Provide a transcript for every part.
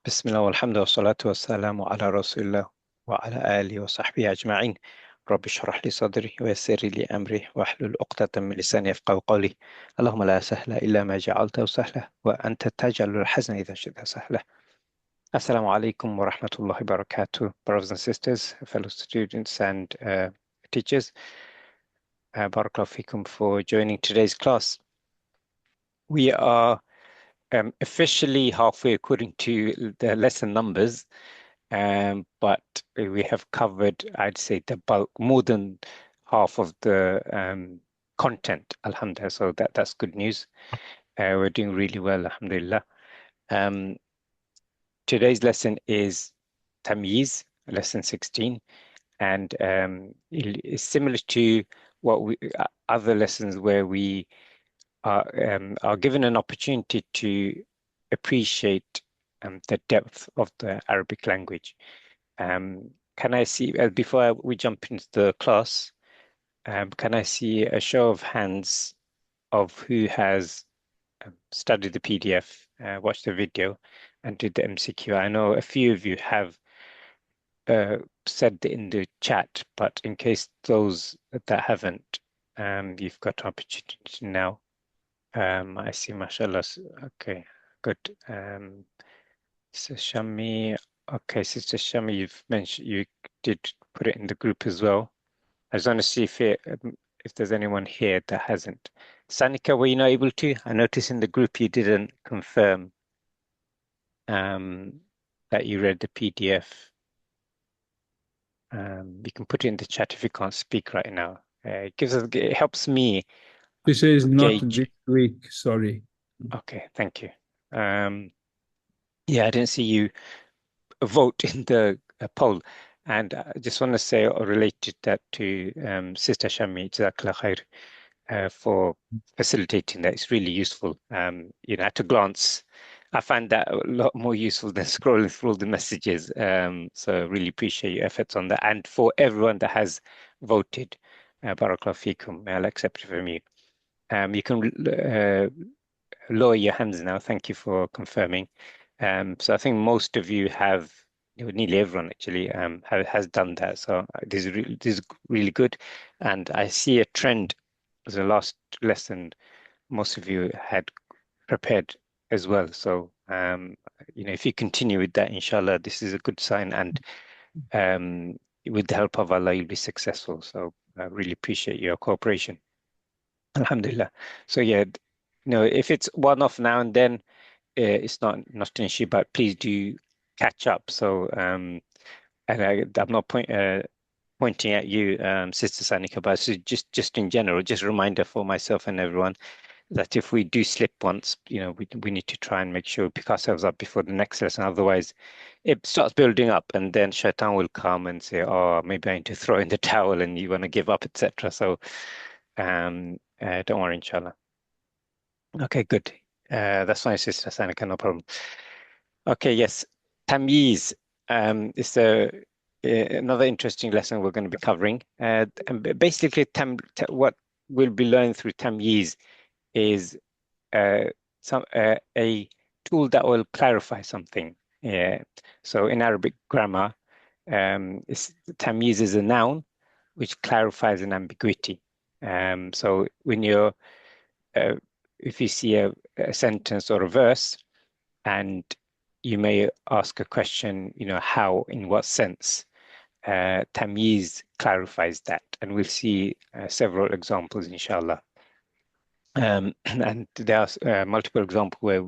بسم الله والحمد والصلاة والسلام على رسول الله وعلى آله وصحبه أجمعين. رب اشرح لي صدري ويسر لي أمري واحلل عقدة من لساني يفقهوا قولي. اللهم لا سهل إلا ما جعلته سهلا وأنت تجعل الحزن إذا شئت سهلا. Assalamu alaikum wa rahmatullahi wa barakatuh, brothers and sisters, fellow students and teachers. Barakallahu fikum for joining today's class. We are officially halfway according to the lesson numbers. But we have covered, I'd say, the bulk, more than half of the content, alhamdulillah. So that's good news. We're doing really well, alhamdulillah. Today's lesson is Tamyeez, lesson 16, and it's similar to what we other lessons where we are given an opportunity to appreciate the depth of the Arabic language. Can I see, before we jump into the class, can I see a show of hands of who has studied the PDF, watched the video, and did the MCQ? I know a few of you have said in the chat, but in case those that haven't, you've got an opportunity now. I see, mashallah. Okay, good. Sister Shami, okay, Sister Shami, you've mentioned you did put it in the group as well. I just want to see if there's anyone here that hasn't. Sanika, were you not able to? I noticed in the group you didn't confirm that you read the PDF. You can put it in the chat if you can't speak right now. It helps me This is not gauge. this week, sorry. Okay, thank you. Yeah, I didn't see you vote in the poll. And I just want to say, or related that to Sister Shami, Jazakallah khair, for facilitating that. It's really useful. At a glance, I find that a lot more useful than scrolling through all the messages. So really appreciate your efforts on that. And for everyone that has voted, Barakallahu feekum, may Allah accept it from you. You can lower your hands now. Thank you for confirming. So I think most of you have, nearly everyone actually, has done that. So this is really good. And I see a trend. As the last lesson, most of you had prepared as well. So if you continue with that, inshallah, this is a good sign. And with the help of Allah, you'll be successful. So I really appreciate your cooperation. Alhamdulillah. So yeah, if it's one off now and then, it's not an issue, but please do catch up. So and I'm not pointing at you, Sister Sanika, but so just in general, just a reminder for myself and everyone that if we do slip once, we need to try and make sure we pick ourselves up before the next lesson. Otherwise, it starts building up, and then Shaitan will come and say, "Oh, maybe I need to throw in the towel," and you want to give up, etc. So, don't worry, inshallah. Okay, good. That's fine, Sister Sanika, no problem. Okay, yes, Tamyiz is another interesting lesson we're going to be covering. And basically, what we'll be learning through Tamyiz is a tool that will clarify something. Yeah. So in Arabic grammar, Tamyiz is a noun which clarifies an ambiguity. So when if you see a sentence or a verse, and you may ask a question, how, in what sense? Tamyiz clarifies that, and we'll see several examples, inshallah. And there are multiple examples where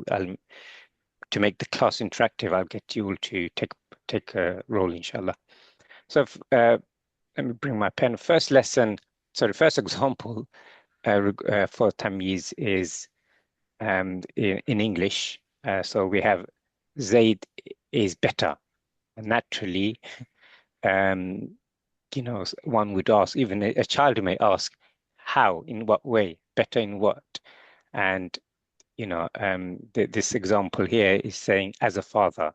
to make the class interactive, I'll get you all to take a role, inshallah. So let me bring my pen. First example for Tamyiz is in English. So we have Zaid is better. And naturally, one would ask, even a child may ask, how, in what way, better in what? And, this example here is saying as a father.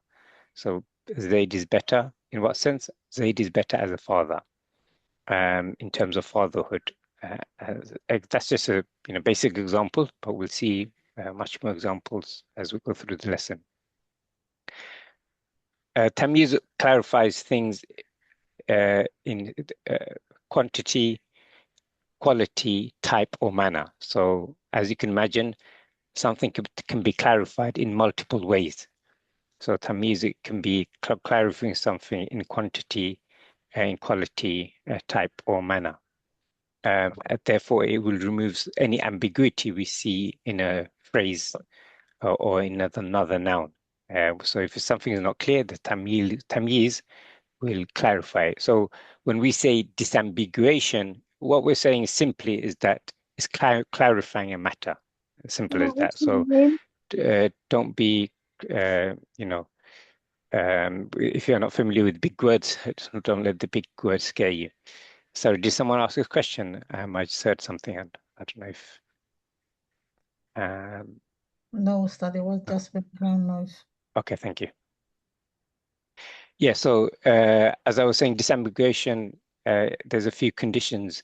So Zaid is better. In what sense? Zaid is better as a father in terms of fatherhood. That's just a basic example, but we'll see much more examples as we go through the lesson. Tamyiz clarifies things in quantity, quality, type, or manner. So as you can imagine, something can be clarified in multiple ways. So tamyiz can be clarifying something in quantity, in quality, type, or manner. Therefore, it will remove any ambiguity we see in a phrase or in another noun. So if something is not clear, the tamyiz will clarify it. So when we say disambiguation, what we're saying simply is that it's clarifying a matter. As simple as that. What's your So name? don't be, if you're not familiar with big words, don't let the big words scare you. So did someone ask a question? I just heard something, and I don't know if. No, Ustad, it was just background noise. Okay, thank you. Yeah, so as I was saying, disambiguation, there's a few conditions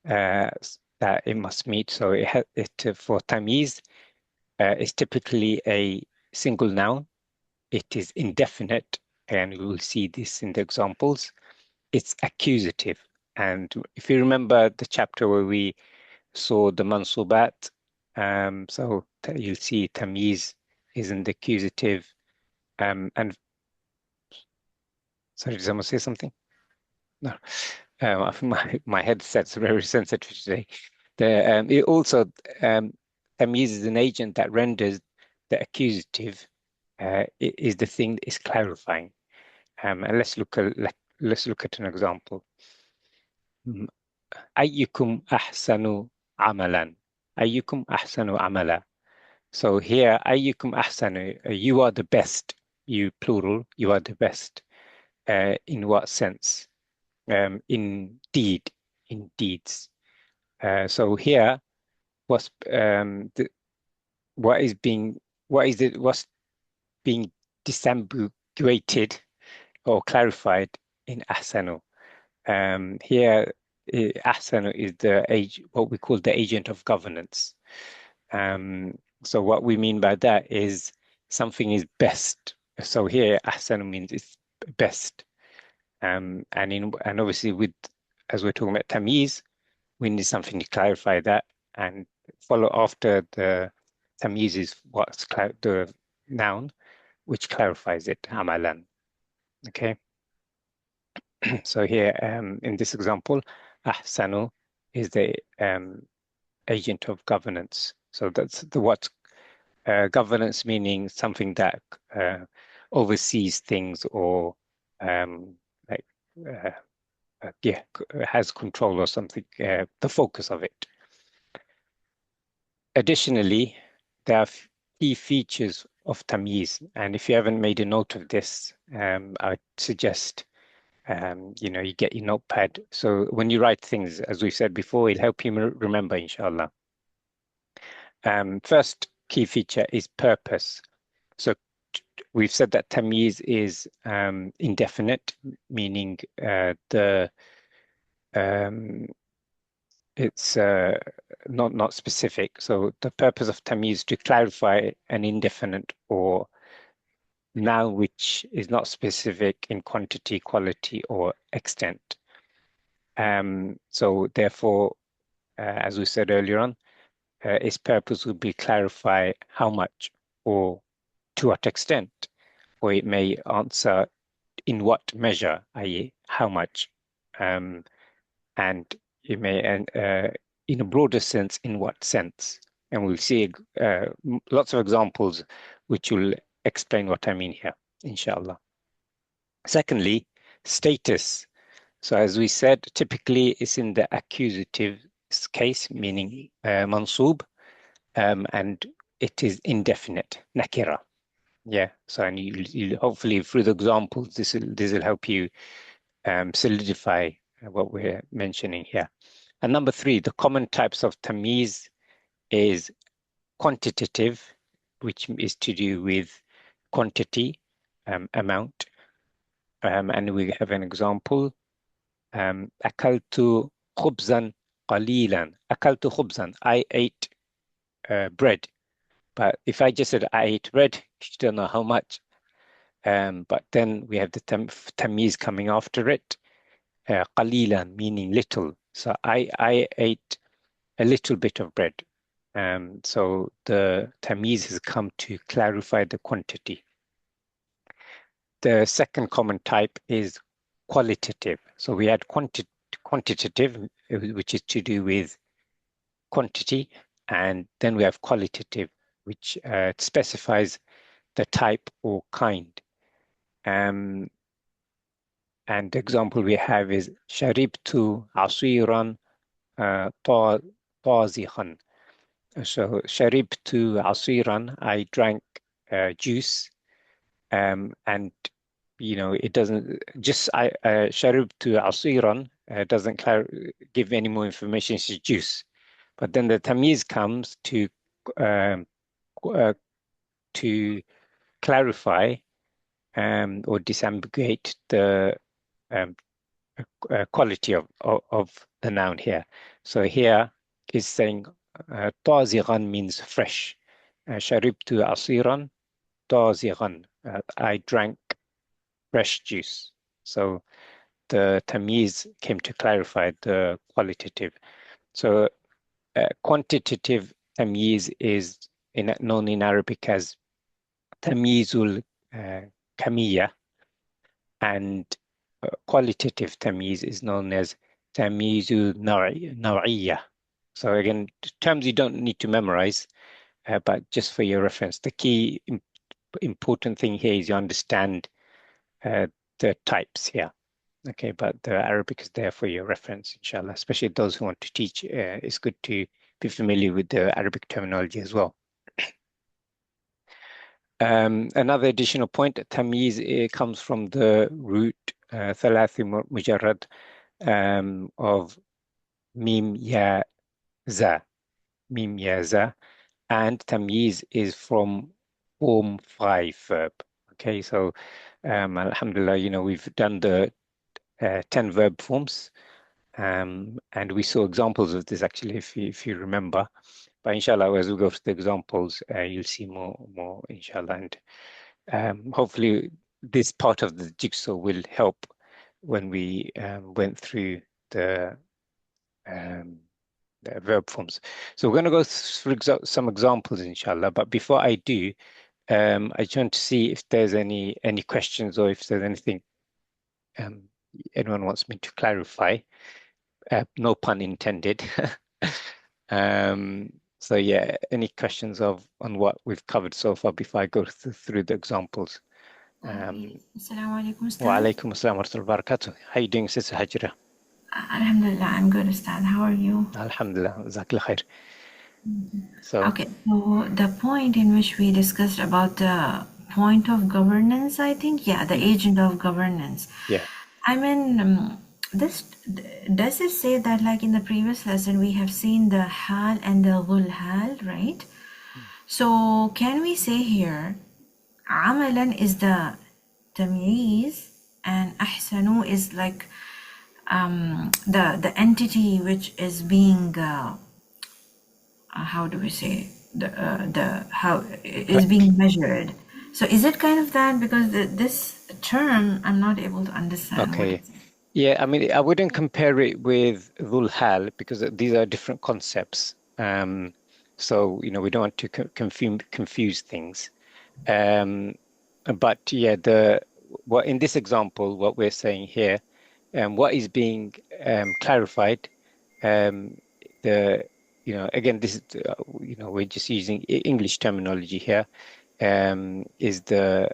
that it must meet. So for tamyiz, it's typically a single noun. It is indefinite, and we will see this in the examples. It's accusative. And if you remember the chapter where we saw the mansubat, so you'll see tamyiz is in the accusative. And sorry, did someone say something? No. My headset's very sensitive today. It also tamyiz is an agent that renders the accusative is the thing that is clarifying. And let's look at an example. Ayyukum ahsanu amalan. Ayyukum ahsanu amala. So here, ayyukum ahsanu, you are the best. You plural, you are the best. In what sense? In deeds. So here, what's being disambiguated or clarified in ahsanu. Here, ahsanu is what we call the agent of governance. So what we mean by that is something is best. So here, ahsanu means it's best. And obviously as we're talking about tamyiz, we need something to clarify that, and follow after the tamyiz is what's the noun which clarifies it, amalan. Okay. So here in this example, ahsanu is the agent of governance. So that's what governance, meaning something that oversees things or has control or something, the focus of it. Additionally, there are key features of tamyiz, and if you haven't made a note of this, I suggest you get your notepad. So when you write things, as we said before, it'll help you remember, inshallah. First key feature is purpose. So we've said that tamyiz is indefinite, meaning it's not specific. So the purpose of tamyiz is to clarify an indefinite or noun which is not specific in quantity, quality, or extent. So therefore, as we said earlier on, its purpose would be clarify how much or to what extent, or it may answer in what measure, i.e. how much, and it may, in a broader sense, in what sense. And we'll see lots of examples which will explain what I mean here, inshallah. Secondly, status. So as we said, typically it's in the accusative case, meaning mansub, and it is indefinite, nakira. Yeah, so and you hopefully through the examples, this will help you solidify what we're mentioning here. And number three, the common types of tamyiz is quantitative, which is to do with quantity, amount. And we have an example. Akaltu khubzan qalilan. Akaltu khubzan. I ate bread. But if I just said I ate bread, you don't know how much. but then we have the tamyiz coming after it, qalilan, meaning little. So I ate a little bit of bread. So the tamyiz has come to clarify the quantity. The second common type is qualitative. So we had quantitative, which is to do with quantity, and then we have qualitative, which specifies the type or kind. And the example we have is sharibtu asiran طازخا. So sharibtu asiran, I drank juice, and it doesn't just sharibtu asiran doesn't give any more information. It's juice, but then the tamyiz comes to clarify or disambiguate the quality of the noun here. So here is saying طازغا means fresh. شربت عصيرا طازغا. I drank fresh juice. So the tamyiz came to clarify the qualitative. So quantitative tamyiz is known in Arabic as tamyizul kamiyya, and qualitative tamyiz is known as tamyizul naw'iyya. So again, terms you don't need to memorize, but just for your reference, the key important thing here is you understand the types here. Okay, but the Arabic is there for your reference, inshallah. Especially those who want to teach, it's good to be familiar with the Arabic terminology as well. Another additional point, tamyiz comes from the root thalathi mujarrad of mim ya za, and tamyiz is from form 5 verb. Okay, so alhamdulillah, we've done the 10 verb forms, and we saw examples of this actually, if you remember. But inshallah, as we go through the examples, you'll see more inshallah, and hopefully this part of the jigsaw will help when we went through the verb forms. So we're going to go through some examples inshallah, but before I do, I just want to see if there's any questions or if there's anything anyone wants me to clarify. No pun intended. So yeah, any questions on what we've covered so far before I go through the examples? Assalamu alaikum, Ustad. Wa alaikum assalam wa rahmatullahi wa barakatuh. How are you doing, Sister Hajra? Alhamdulillah, I'm good, Ustad. How are you? Alhamdulillah, Jazakallah khair. So okay, so the point in which we discussed about the point of governance, I think, yeah, the agent of governance. Yeah. I mean, does it say that, like in the previous lesson, we have seen the hal and the dhul hal, right? So can we say here, amalan is the tamyiz and ahsanu is like the entity which is being how do we say how is being measured. So is it kind of that? Because this term I'm not able to understand. Okay. Yeah, I mean, I wouldn't compare it with dhul hal because these are different concepts. So we don't want to confuse things. But yeah, what in this example, what we're saying here, what is being clarified, again, this is we're just using English terminology here, is the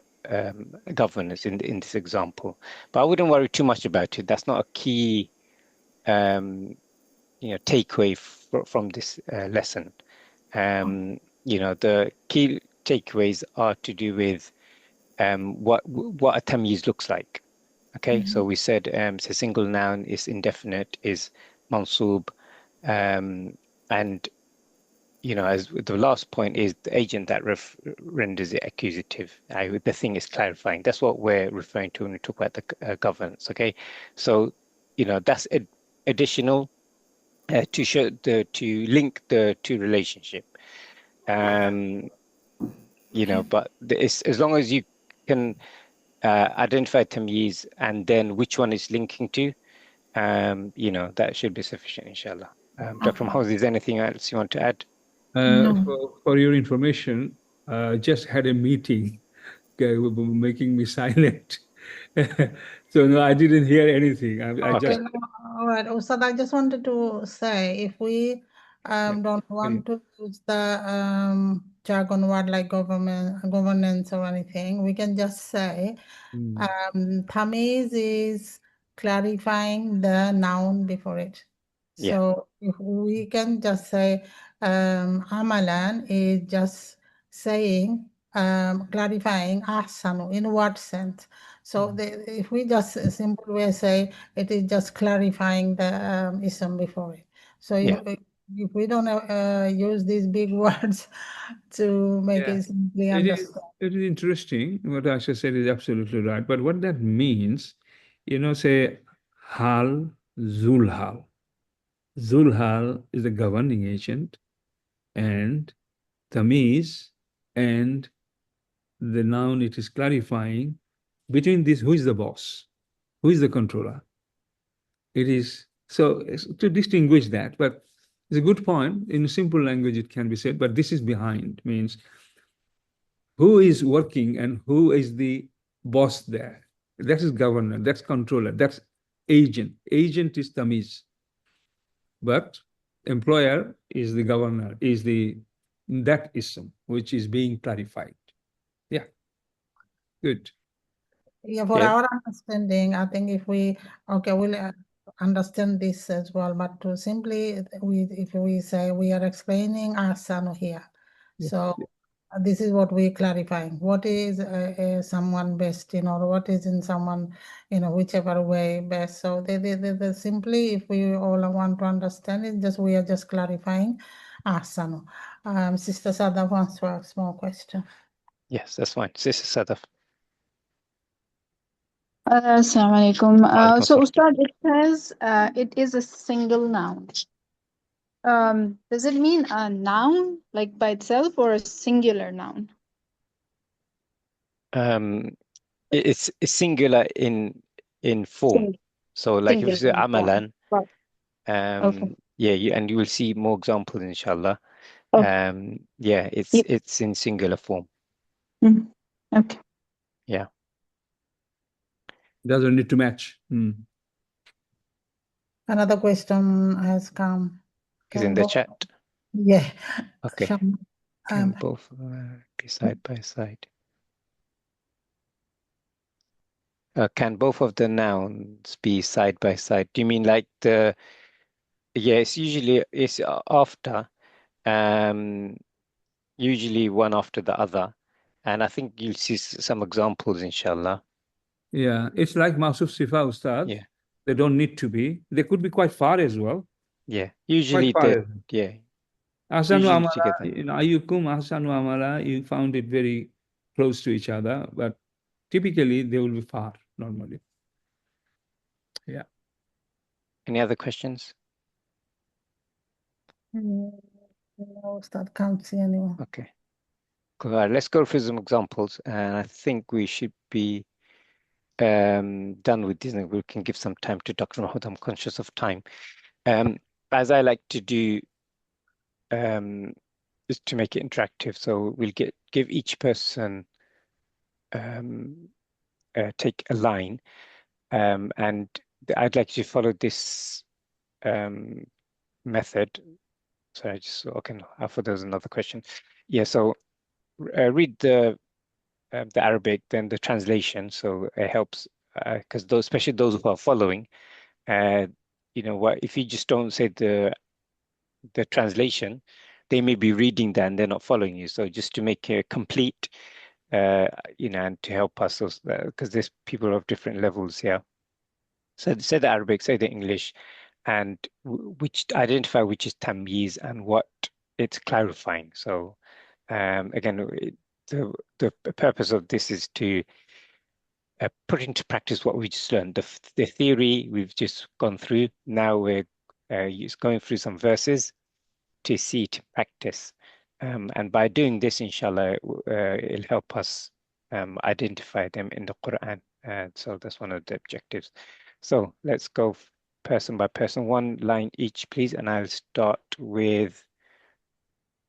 governance in this example, but I wouldn't worry too much about it. That's not a key takeaway from this lesson. The key takeaways are to do with what a tamyiz looks like. Okay, so we said it's a single noun, is indefinite, is mansub, and as the last point is the agent that renders it accusative. The thing is clarifying. That's what we're referring to when we talk about the governance. Okay, so that's additional to show to link the two relationship. But as long as you can identify tamyiz and then which one is linking to, that should be sufficient, inshallah. Dr. Mahmoud, is there anything else you want to add? No. For your information, just had a meeting, making me silent. So no, I didn't hear anything. I Okay, just all right. Ustad, I just wanted to say, if we don't want to use the jargon word like governance or anything, we can just say Tamyiz is clarifying the noun before it. Yeah. So if we can just say Amalan is just saying, clarifying ahsanu in what sense. So if we just a simple way say it is just clarifying the ism before it. So Yeah. if we don't use these big words to make Yeah. it simply It is, understand. it is interesting. What Asha said is absolutely right. But what that means, say Hal, Zulhal. Zulhal is the governing agent, and Tamiz and the noun it is clarifying between this, who is the boss? Who is the controller? It is so to distinguish that, but it's a good point. In simple language, it can be said, but this is behind, means who is working and who is the boss there. That is governor, that's controller, that's agent. Agent is Tamiz, but employer is the governor, is that ism which is being clarified. Yeah, good. Yeah, for Yeah. our understanding, I think if we, we'll understand this as well, but to simply, if we say we are explaining asanu here. Yeah. So this is what we're clarifying. What is someone best, or what is in someone, whichever way best. So they simply, if we all want to understand it, we are just clarifying asanu. Sister Sada wants to ask more question. Yes, that's fine. Sister Sadaf. Assalamu alaikum. Walaikum So, salam. Ustad, it says it is a single noun. Does it mean a noun like by itself or a singular noun? It's singular in form. So like if you say Singular form. amalan, Okay. and you will see more examples, inshallah. Okay. It's in singular form. Mhm. Okay. Yeah. Doesn't need to match. Another question has come. Is in the chat. Yeah. Okay. Can both be side by side? Can both of the nouns be side by side? Do you mean like it's usually after, usually one after the other. And I think you'll see some examples, inshallah. Yeah, it's like Masuf Sifa Ustad. Yeah. They don't need to be. They could be quite far as well. Yeah. Usually Ahsanu Usually Amala, together. Ayukum, Ahsanu Amala, you found it very close to each other, but typically they will be far normally. Yeah. Any other questions? No, Ustad, can't see anyone. Okay. Cool. All right, let's go through some examples, and I think we should be done with this, and we can give some time to Dr. Mahmoud. I'm conscious of time. As I like to do, is to make it interactive. So we'll give each person take a line, and I'd like you to follow this method. Sorry, I thought there was another question. Yeah, so read the Arabic, then the translation. So it helps because especially those who are following, if you just don't say the translation, they may be reading that and they're not following you. So just to make it complete, and to help us, because there's people of different levels here. So say the Arabic, say the English, and identify which is tamyiz and what it's clarifying. So again, the purpose of this is to put into practice what we just learned. The theory we've just gone through. Now we're just going through some verses to see it practice. And by doing this, inshallah, it'll help us identify them in the Quran. So that's one of the objectives. So let's go person by person, one line each, please. And I'll start with,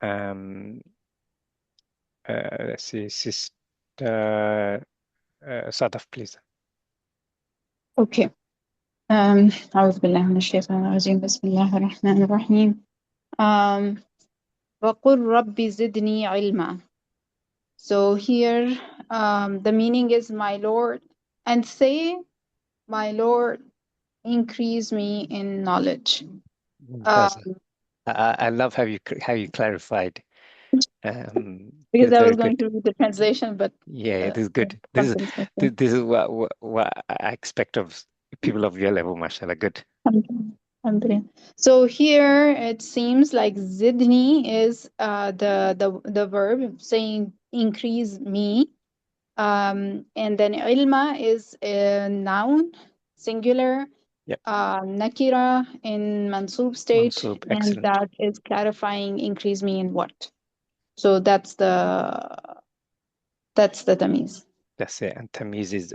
let's see, Sister Sadaf, please. Okay. أعوذ بالله من الشيطان الرجيم بسم الله الرحمن الرحيم. وقل رب زدني علما. So here the meaning is my Lord, and say, my Lord, increase me in knowledge. I love how you clarified. Because I was going to read the translation, but yeah, this is good. This is what I expect of people of your level, mashallah. Good. So here it seems like zidni is the verb saying increase me, and then ilma is a noun singular. Yep. Nakira in mansub state, Mansub, and excellent. that is clarifying increase me in what. So that's the tamyiz. That's it. And tamyiz is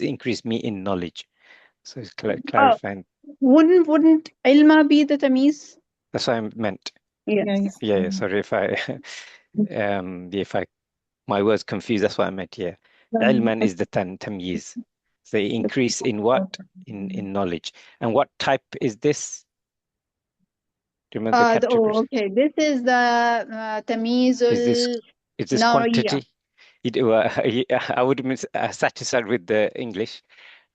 increase me in knowledge. So it's clarifying. Wouldn't ilma be the tamyiz? That's what I meant. Yes. Yeah. Sorry if I my words confused. That's what I meant. Yeah. Ilman is the tamyiz. So increase in what? In knowledge. And what type is this? Do you remember the categories? Okay. This is the tamyiz. Is this quantity? I would be satisfied with the English.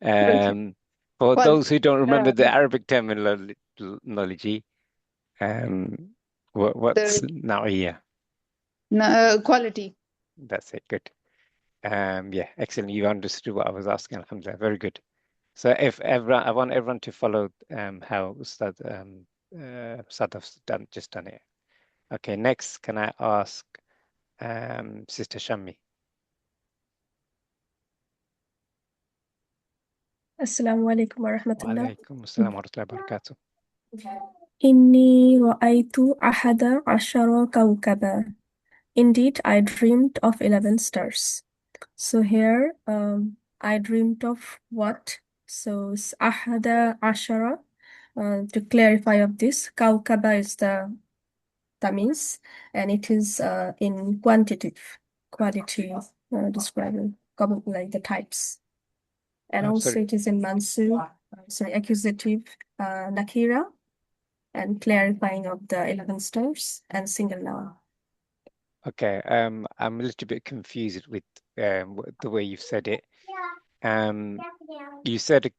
For those who don't remember the Arabic terminology, what's naw'iyya? Quality. That's it. Good. Yeah, excellent. You understood what I was asking. Alhamdulillah. Very good. So if everyone, I want everyone to follow how Ustad Sadaf's just done it. Okay, next, can I ask Sister Shammi? Assalamu alaikum wa rahmatullah. Wa alaikum assalam wa rahmatullahi wa barakatuh. Inni ra'aytu ahada ashara kawkaba. Indeed, I dreamed of 11 stars. So here, I dreamed of what? So ahada ashara. To clarify of this, kawkaba is the tamyiz, and it is in quantitative quality describing like the types. And also it is in mansub, accusative nakira, and clarifying of the 11 stars and single noun. Okay, I'm a little bit confused with the way you've said it. You said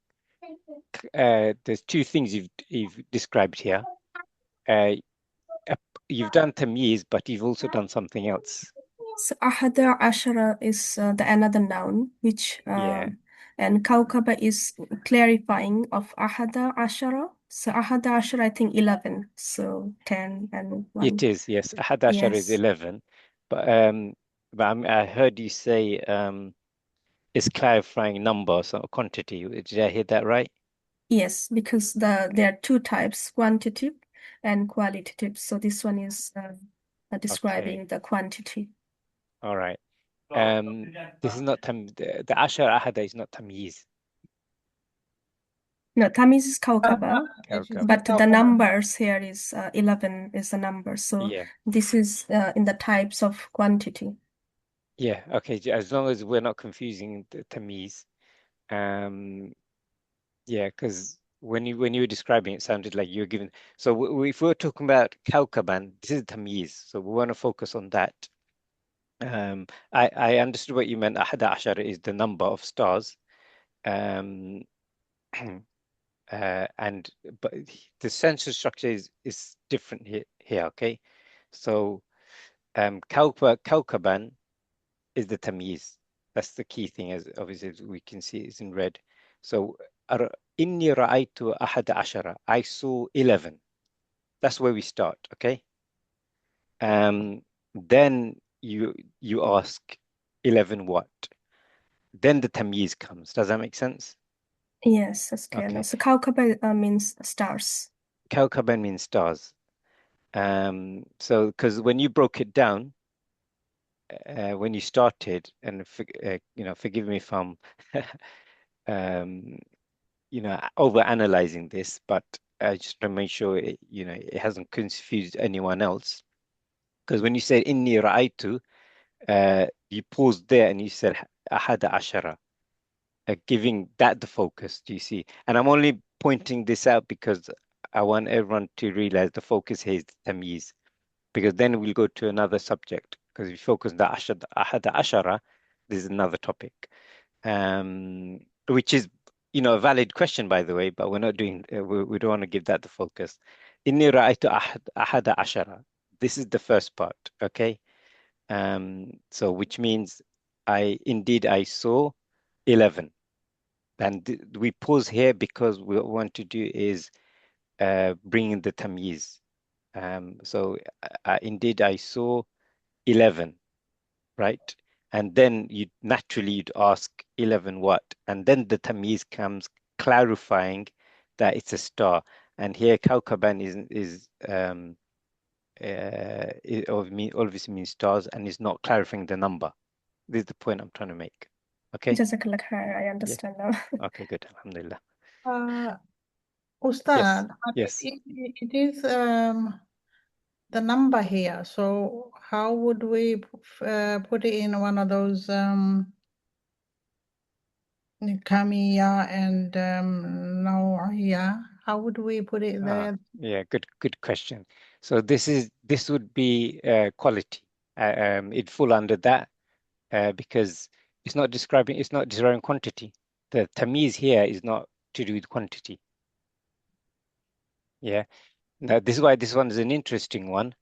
there's two things you've described here. You've done tamyiz, but you've also done something else. So ahada ashara is the another noun, which and kawkaba is clarifying of ahada ashara. So ahada ashara, I think 11. So 10 and 1. It is, yes. Ahada ashara is 11. But I heard you say it's clarifying numbers or quantity. Did I hear that right? Yes, because there are two types, quantitative and qualitative. So this one is describing the quantity. All right. This is not the ashar ahada is not tamyiz. No, tamyiz is kawkaba, but the numbers here is 11 is the number. So this is in the types of quantity. Yeah. Okay. As long as we're not confusing the tamyiz. Yeah, because when you were describing it, sounded like you were giving. So if we're talking about kawkaban, this is tamyiz. So we want to focus on that. I understood what you meant. Ahada ashara is the number of stars, but the sentence structure is different here. Okay, so kawkaban is the tamyiz. That's the key thing, as obviously we can see it's in red. So inni ra'aytu ahada ashara. I saw 11. That's where we start. Okay. Then you ask 11 what? Then the tamyiz comes. Does that make sense? Yes, that's clear. Okay. So kawkaba means stars. Kawkaba means stars. So because when you broke it down, when you started, and forgive me if I'm over analyzing this, but I just want to make sure it hasn't confused anyone else. Because when you said inni ra'aytu, you paused there and you said ahada ashara, giving that the focus. Do you see? And I'm only pointing this out because I want everyone to realize the focus here is the tamyiz, because then we'll go to another subject. Because if you focus on the ahada ashara, this is another topic, which is a valid question, by the way, but we're not doing. We don't want to give that the focus. Inni ra'aytu ahada ashara. This is the first part, okay? So which means I saw 11. And we pause here because what we want to do is bring in the tamyiz. So indeed I saw 11, right? And then you'd ask 11 what? And then the tamyiz comes clarifying that it's a star. And here Kawkaban it obviously means stars, and is not clarifying the number. This is the point I'm trying to make. Okay? Jazakallah khair, I understand now. Okay, good. Alhamdulillah. Ustad, Yes. it is the number here. So how would we put it in one of those Kamiya and Nawaiya? How would we put it there? Yeah, good question. So this would be quality. It'd fall under that because it's not describing quantity. The tamyiz here is not to do with quantity. Yeah. Now this is why this one is an interesting one,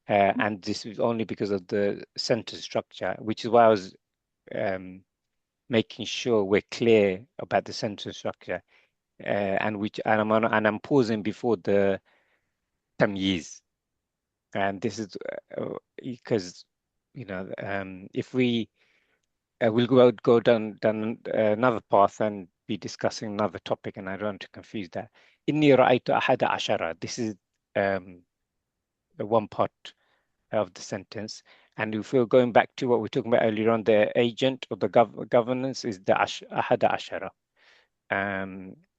and this is only because of the sentence structure, which is why I was making sure we're clear about the sentence structure, and I'm pausing before the tamyiz, and this is because if we we'll go down another path and be discussing another topic, and I don't want to confuse that. Inni ra'aytu ahada ashara. This is the one part of the sentence. And if we're going back to what we were talking about earlier on, the agent or the governance is the ahada ashara.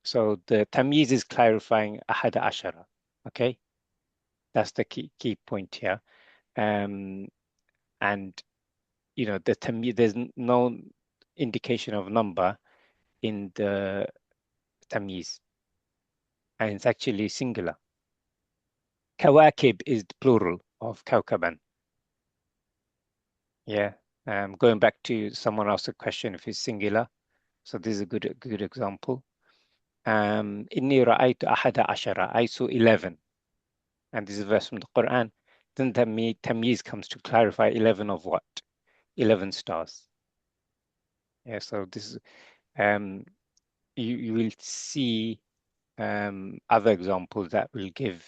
So the tamyiz is clarifying ahada ashara. Okay, that's the key point here. And the tamyiz, there's no indication of number in the tamyiz, and it's actually singular. Kawakib is the plural of kawkaban. Yeah. Going back to someone else's question, if it's singular, so this is a good example. Inni ra'aytu ahada ashara. I saw 11, and this is a verse from the Quran. Then tamyiz comes to clarify 11 of what? 11 stars. Yeah. So this is you will see other examples that will give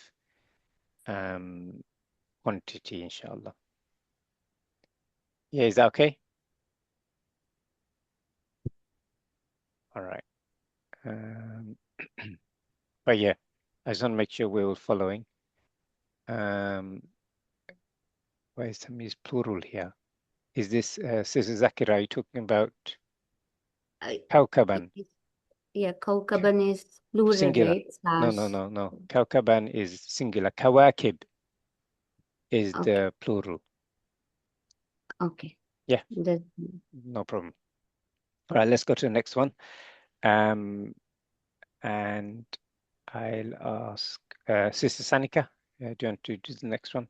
quantity, inshallah. Yeah, is that okay? All right. But yeah, I just want to make sure we're all following. Where is tamyiz plural here? Is this Sister Zakira, are you talking about Kawkaban? Yeah, Kawkaban is plural, Singular. right? No. Kawkaban is singular. Kawakib is the plural. Okay. Yeah. No problem. All right, let's go to the next one. And I'll ask Sister Sanika, do you want to do the next one?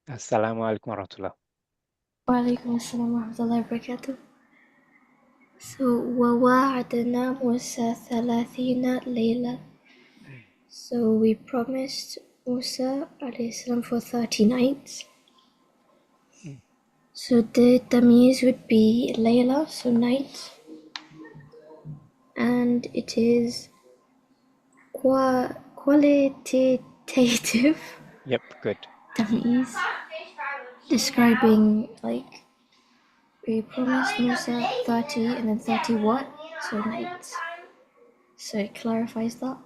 Assalamu alaikum wa rahmatullah. Wa alaikum assalam wa rahmatullahi wa barakatuh. So, وَوَعَدْنَا مُوسَى 30 لَيْلَةً. So we promised Musa alayhi salam for 30 nights. So the tamyiz would be Layla, so night. And it is qualitative. Yep, good. Tamyiz. Describing, like, we promised Musa 30 and then 30 what? So nights. So it clarifies that.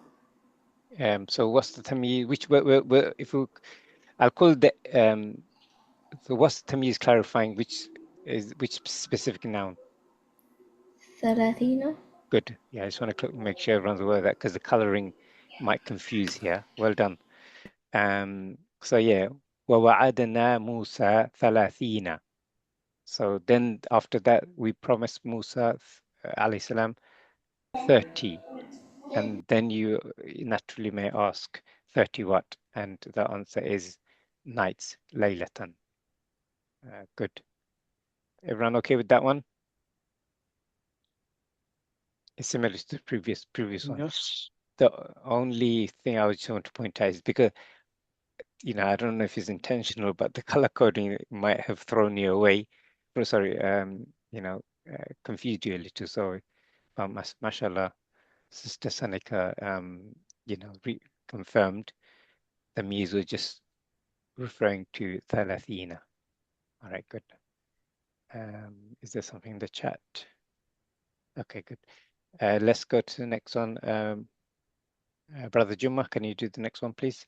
So what's the tamyiz? Which if we, I'll call the So what's tamyiz clarifying? Which specific noun? ثلاثين. Good. Yeah, I just want to make sure everyone's aware of that because the coloring might confuse here. Well done. So yeah, وَوَعَدْنَا مُوسَى ثَلَاثِينَ. So then after that, we promised Musa, alayhi salam, 30. And then you naturally may ask, 30 what? And the answer is nights, laylatan. Good. Everyone okay with that one? It's similar to the previous one. Yes. The only thing I would just want to point out is because, I don't know if it's intentional, but the color coding might have thrown you away. Oh, sorry, confused you a little. So, mashallah, Sister Sanika, confirmed the Tamyeez was just referring to Thalathina. All right, good. Is there something in the chat? Okay, good. Let's go to the next one. Brother Jumma, can you do the next one, please?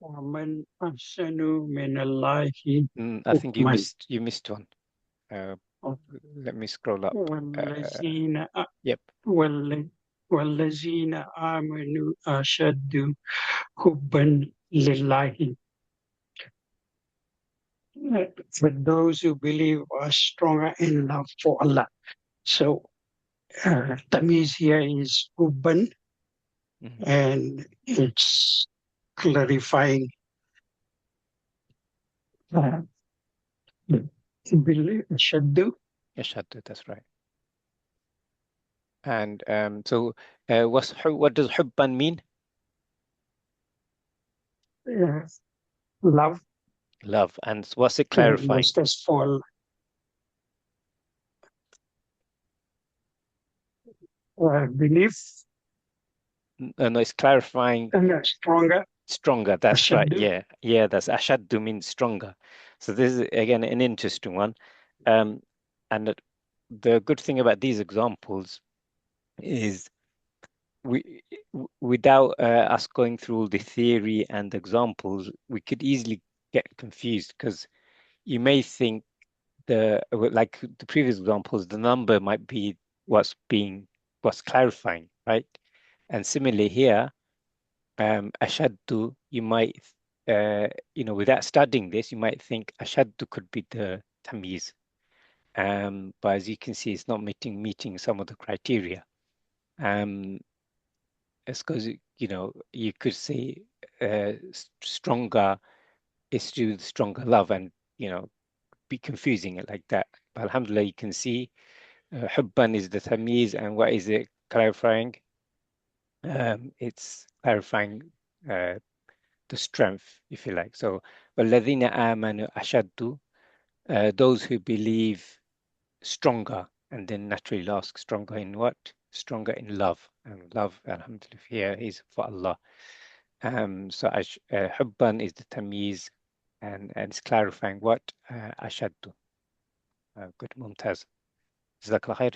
وَمَنْ أَحْسَنُ مِنَ اللَّهِ I think you حُكْمًا. missed one. Let me scroll up. وَالَّذِينَ Yep. وَالَّذِينَ آمَنُوا أَشَدُّ حُبًّا لِلَّهِ. For those who believe are stronger in love for Allah. So tamyiz here is hubban, and it's clarifying belief, shaddu. Ashaddu, that's right. And so what does hubban mean? Love. Love. And what's it clarifying? For belief. No, it's clarifying. Stronger. Stronger, that's ashaddu. right. Yeah, that's ashaddu means stronger. So this is again an interesting one. And the good thing about these examples is without us going through all the theory and examples, we could easily get confused because you may think like the previous examples, the number might be what's clarifying, right? And similarly here, ashaddu, you might, without studying this, you might think ashaddu could be the tamyiz. But as you can see, it's not meeting some of the criteria. It's because, you could say stronger is to do with stronger love and, be confusing it like that. But alhamdulillah, you can see hubban is the tamyiz, and what is it clarifying? It's clarifying the strength, if you like. So, وَالَّذِينَ آمَنُوا أَشَدُّ, those who believe stronger, and then naturally ask stronger in what? Stronger in love. And love, alhamdulillah, here is for Allah. So hubban is the tamyiz, and it's clarifying what? Ashaddu. Good, Mumtaz. Jazakallah khair,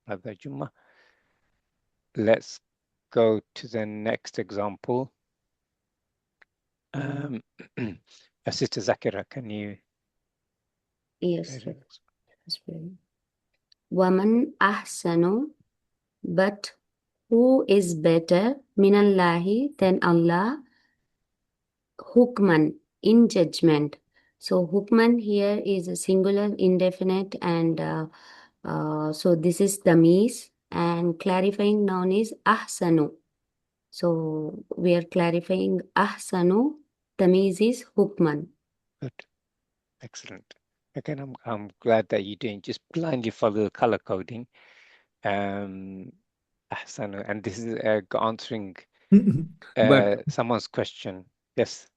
Brother Jumma. Let's go to the next example. Sister Zakira, can you? Yes. Waman ahsanu, but who is better minallahi than Allah, hukman, in judgment. So hukman here is a singular indefinite, and so this is tamyiz, and clarifying noun is ahsanu. So we are clarifying ahsanu, tamyiz is hukman. Good, excellent. Again, I'm glad that you didn't just blindly follow the color coding. Ahsanu, and this is answering someone's question. Yes.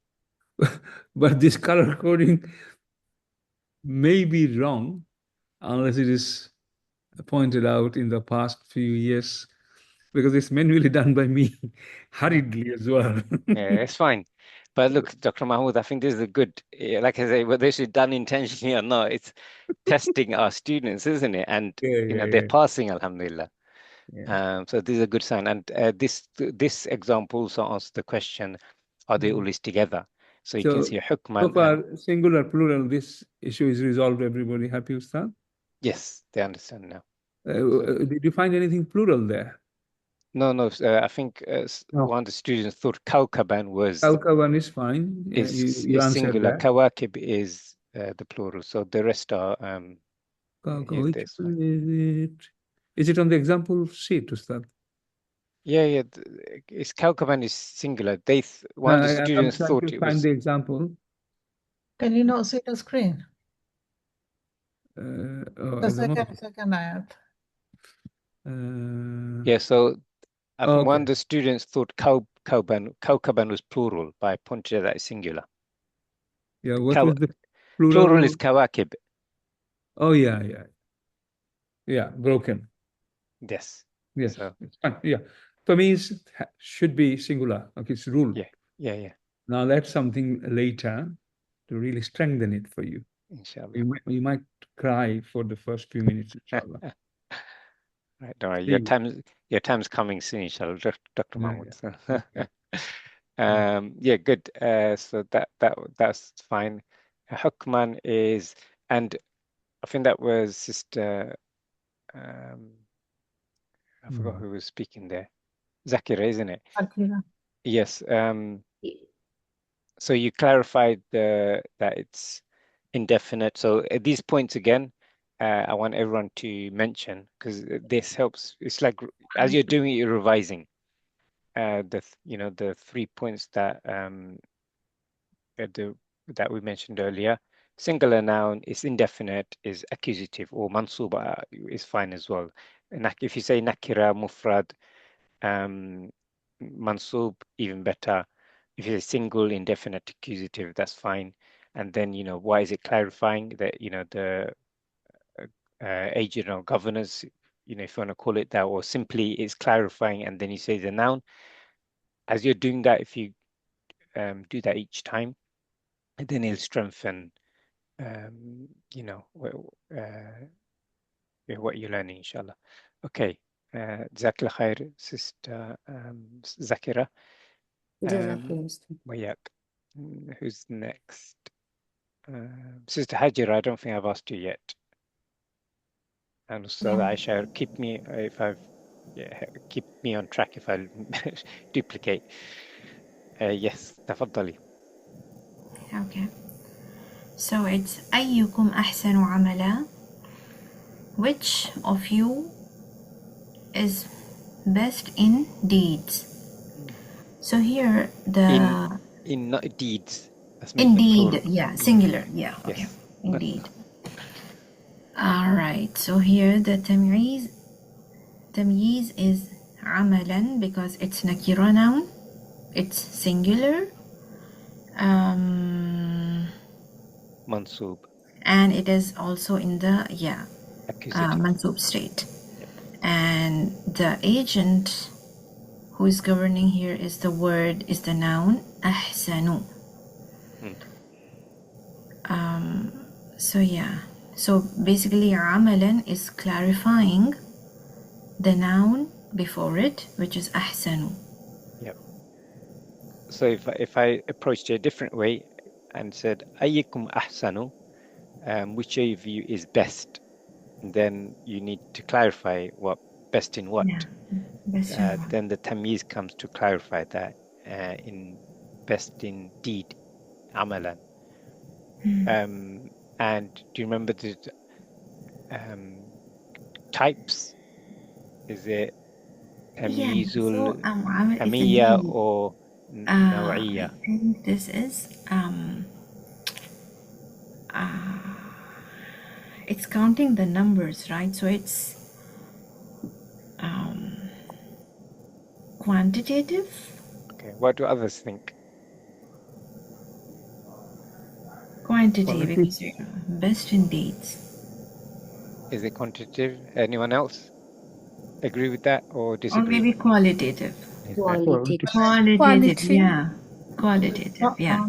But this color coding may be wrong unless it is pointed out in the past few years, because it's manually done by me hurriedly as well. Yeah, it's fine. But look, Dr. Mahmood, I think this is a good, like I say, whether it's done intentionally or not, it's testing our students, isn't it? And they're passing, alhamdulillah. So this is a good sign. And this example also answers the question, are they always together? So you can see So hukman. far, singular, plural, this issue is resolved. Everybody happy, Ustad? Yes, they understand now. Did you find anything plural there? No, I think one of the students thought Kaukaban was Kaukaban is fine. You answered singular. that. Kawakib is the plural. So the rest are Which is it on the example sheet, Ustad? Yeah. It's Kaukaban is singular. One of the students I'm trying thought to it find was. the example. Can you not see the screen? The The second ayat. Yeah, so I think one Okay. of the students thought Kaukaban was plural, but I pointed out that it's singular. Yeah, what was the plural? Plural is Kawakib. Oh, yeah. Yeah, broken. Yes. Yes, So, it's fine. Yeah. Tamyeez should be singular. Okay, it's rule. yeah. Now that's something later to really strengthen it for you. Inshallah. You might cry for the first few minutes, inshallah. Right, all right. Your time's coming soon, inshallah, Dr. Mahmoud. Yeah, good. So that's fine. Hukman is, and I think that was Sister. I forgot who was speaking there. Zakira, isn't it? Zakira. Yes. So you clarified that it's indefinite. So at these points again, I want everyone to mention, because this helps. It's like as you're doing it, you're revising. The 3 points that we mentioned earlier. Singular noun is indefinite, is accusative, or mansuba is fine as well. If you say nakira, mufrad, mansub, even better. If it's a single indefinite accusative, that's fine. And then, why is it clarifying that, the agent or governors, if you want to call it that, or simply it's clarifying, and then you say the noun. As you're doing that, if you do that each time, then it'll strengthen, what you're learning, inshallah. Okay. Jazakallah khair, Sister Zakira. Who's next? Sister Hajira, I don't think I've asked you yet. And Ustad Aisha, keep me on track if I duplicate. Yes, تفضلي. Okay. So it's أيكم أحسن عملا. Which of you is best in deeds? So here in not deeds. Indeed, yeah, singular, yeah. Okay. Yes. Indeed. All right. So here the tamyiz is amalan because it's nakira noun. It's singular. Mansub. And it is also in the accusative. mansub state. And the agent who is governing here is the noun ahsanu. So basically amalan is clarifying the noun before it, which is ahsanu. Yep. So if I approached it a different way and said ayyukum ahsanu, which of you is best, then you need to clarify what best in what. Then the tamyiz comes to clarify that in best in deed, amalan. And do you remember the types? Is it tamyizul hamiyya or naw'iyya? I think this is it's counting the numbers, right? So it's quantitative. Okay, what do others think? Quantitative, because best in deeds. Is it quantitative? Anyone else agree with that or disagree? Or maybe qualitative. Qualitative, yeah. Qualitative, yeah.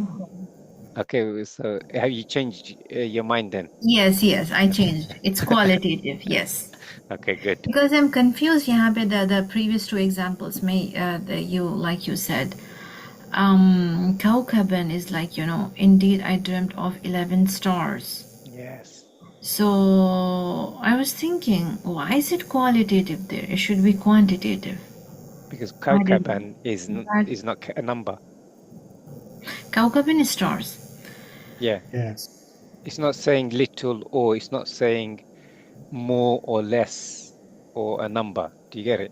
Okay, so have you changed your mind then? Yes, I changed. It's qualitative, yes. Okay, good. Because I'm confused, the previous two examples, like you said, كوكبا is like, indeed I dreamt of 11 stars. Yes. So I was thinking, why is it qualitative there? It should be quantitative. Because Why did Kaukaban is not a number. كوكبا is stars. Yeah. Yes. It's not saying little, or it's not saying more or less, or a number. Do you get it?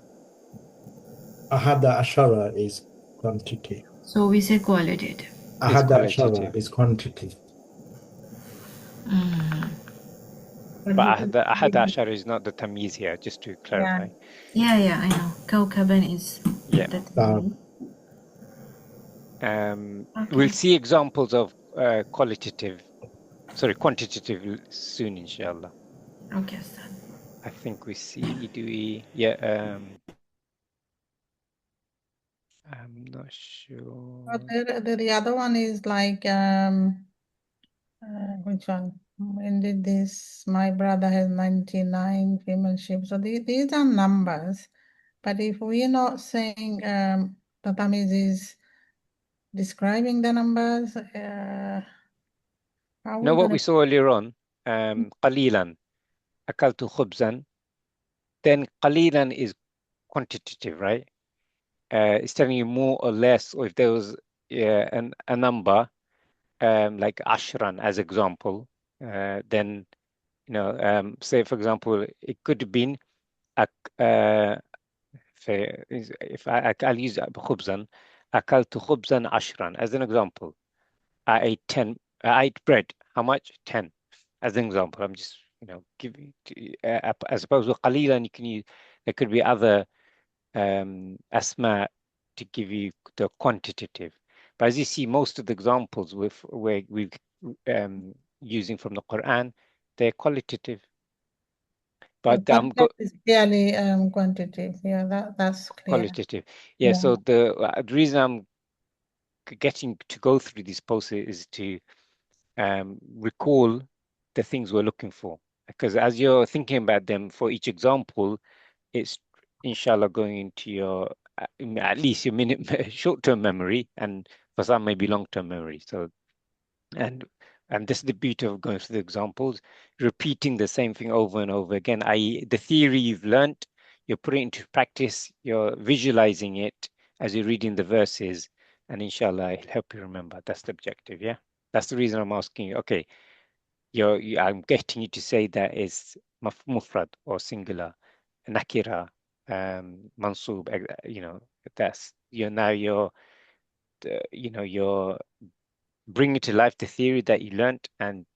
Ahada Ashara is quantity. So we say qualitative. Ahada qualitative. Ashara is quantity. But Ahad Ashar is not the Tamyeez here, just to clarify. Yeah, I know. كوكبا is Yeah. the Tamyeez. We'll see examples of quantitative soon, inshallah. Okay, Ustad. I think we see, do we? Yeah. I'm not sure. But the other one is like, which one? Indeed, this, my brother has 99 female sheep. So these are numbers. But if we're not saying the Tamyeez is describing the numbers, how Know we what gonna... we saw earlier on? قليلا أكلت خبزا. Then قليلا is quantitative, right? It's telling you more or less, or if there was a number, like ashran as example, then, say for example, it could have been if I'll use خبزا. أكلت خبزا عشرا as an example. I ate 10. I ate bread. How much? 10. As an example, I'm just giving. As opposed to قليلا, you can use. There could be other asma to give you the quantitative. But as you see, most of the examples where we're using from the Quran, they're qualitative. But is clearly quantitative. Yeah, that's clear. Qualitative. Yeah. So the reason I'm getting to go through this process is to recall the things we're looking for, because as you're thinking about them for each example, it's inshallah going into your at least your short-term memory, and for some maybe long-term memory. So and this is the beauty of going through the examples, repeating the same thing over and over again, i.e. the theory you've learnt, you're putting it into practice, you're visualizing it as you're reading the verses, and inshallah it'll help you remember. That's the objective. Yeah, that's the reason I'm asking you. Okay, I'm getting you to say that is mufrad or singular, nakira, mansub. That's you're bringing to life the theory that you learnt, and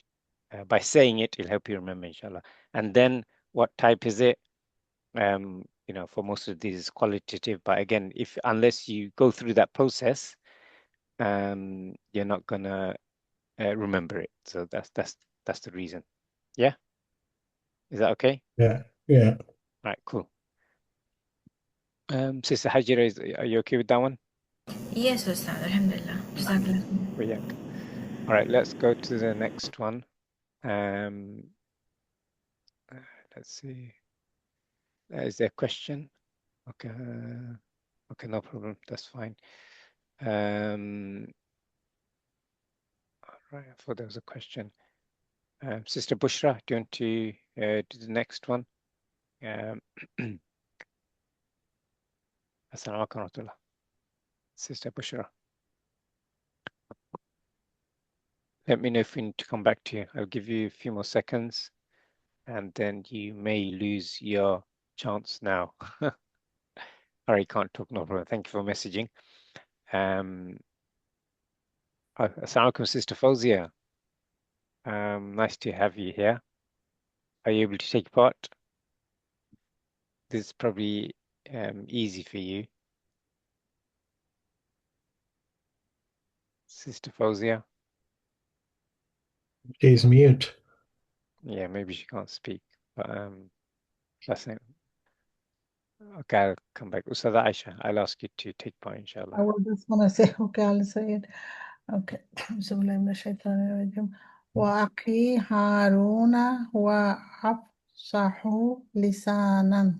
by saying it, it'll help you remember, inshallah. And then what type is it? For most of these is qualitative, but again, unless you go through that process, you're not gonna remember it. So that's the reason. Yeah, is that okay? Yeah. Right, cool. Sister Hajira, are you okay with that one? Yes, Ustad. Alhamdulillah. Yeah. All right, let's go to the next one. Let's see. Is there a question? Okay. Okay, no problem. That's fine. All right, I thought there was a question. Sister Bushra, do you want to do the next one? Assalamu alaikum warahmatullah. Sister Bushra. Let me know if we need to come back to you. I'll give you a few more seconds, and then you may lose your chance now. All right, you can't talk, no problem. Thank you for messaging. Assalamu alaikum, Sister Fawzia. Nice to have you here. Are you able to take part? This is probably easy for you. Sister Fawzia. She's mute. Yeah, maybe she can't speak, but that's it. Okay, I'll come back. Ustadha Aisha, I'll ask you to take part, inshallah. I was just gonna say, okay, I'll say it. Okay. وأخي هارون هو أفصح لسانا.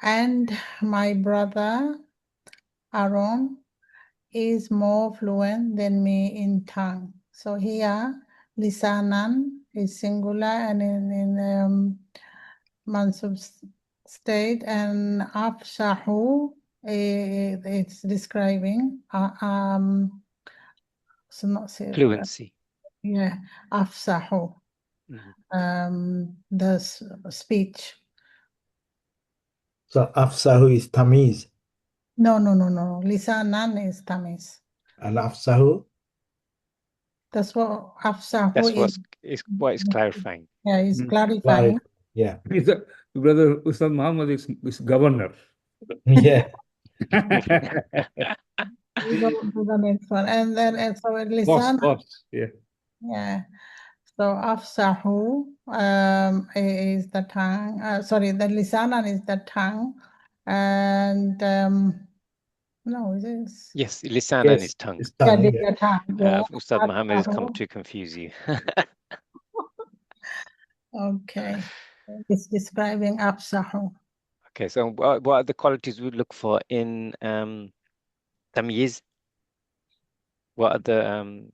And my brother Aaron is more fluent than me in tongue. So here, lisanan is singular and in mansub state, and afshahu, it's describing so not say Fluency. yeah, afsahu, the speech. So Afsahu is Tamyeez. No. Lisanan is Tamyeez. And Afsahu? That's what afsahu That's is. what is clarifying. Yeah, it's clarifying. Yeah. Brother Ustad Muhammad is governor. Yeah. We go to the next one. And then so lisan. Boss. Yeah. Yeah. So afsahu is the tongue. Sorry, the lisanan is the tongue. And no, it is. Yes, lisanan is tongue. It's tongue, Yeah, yeah. the tongue. Yeah. Ustad Muhammad has come Afsahu. to confuse you. Okay. It's describing afsahu. Okay, so what are the qualities we look for in Tamyeez? What are the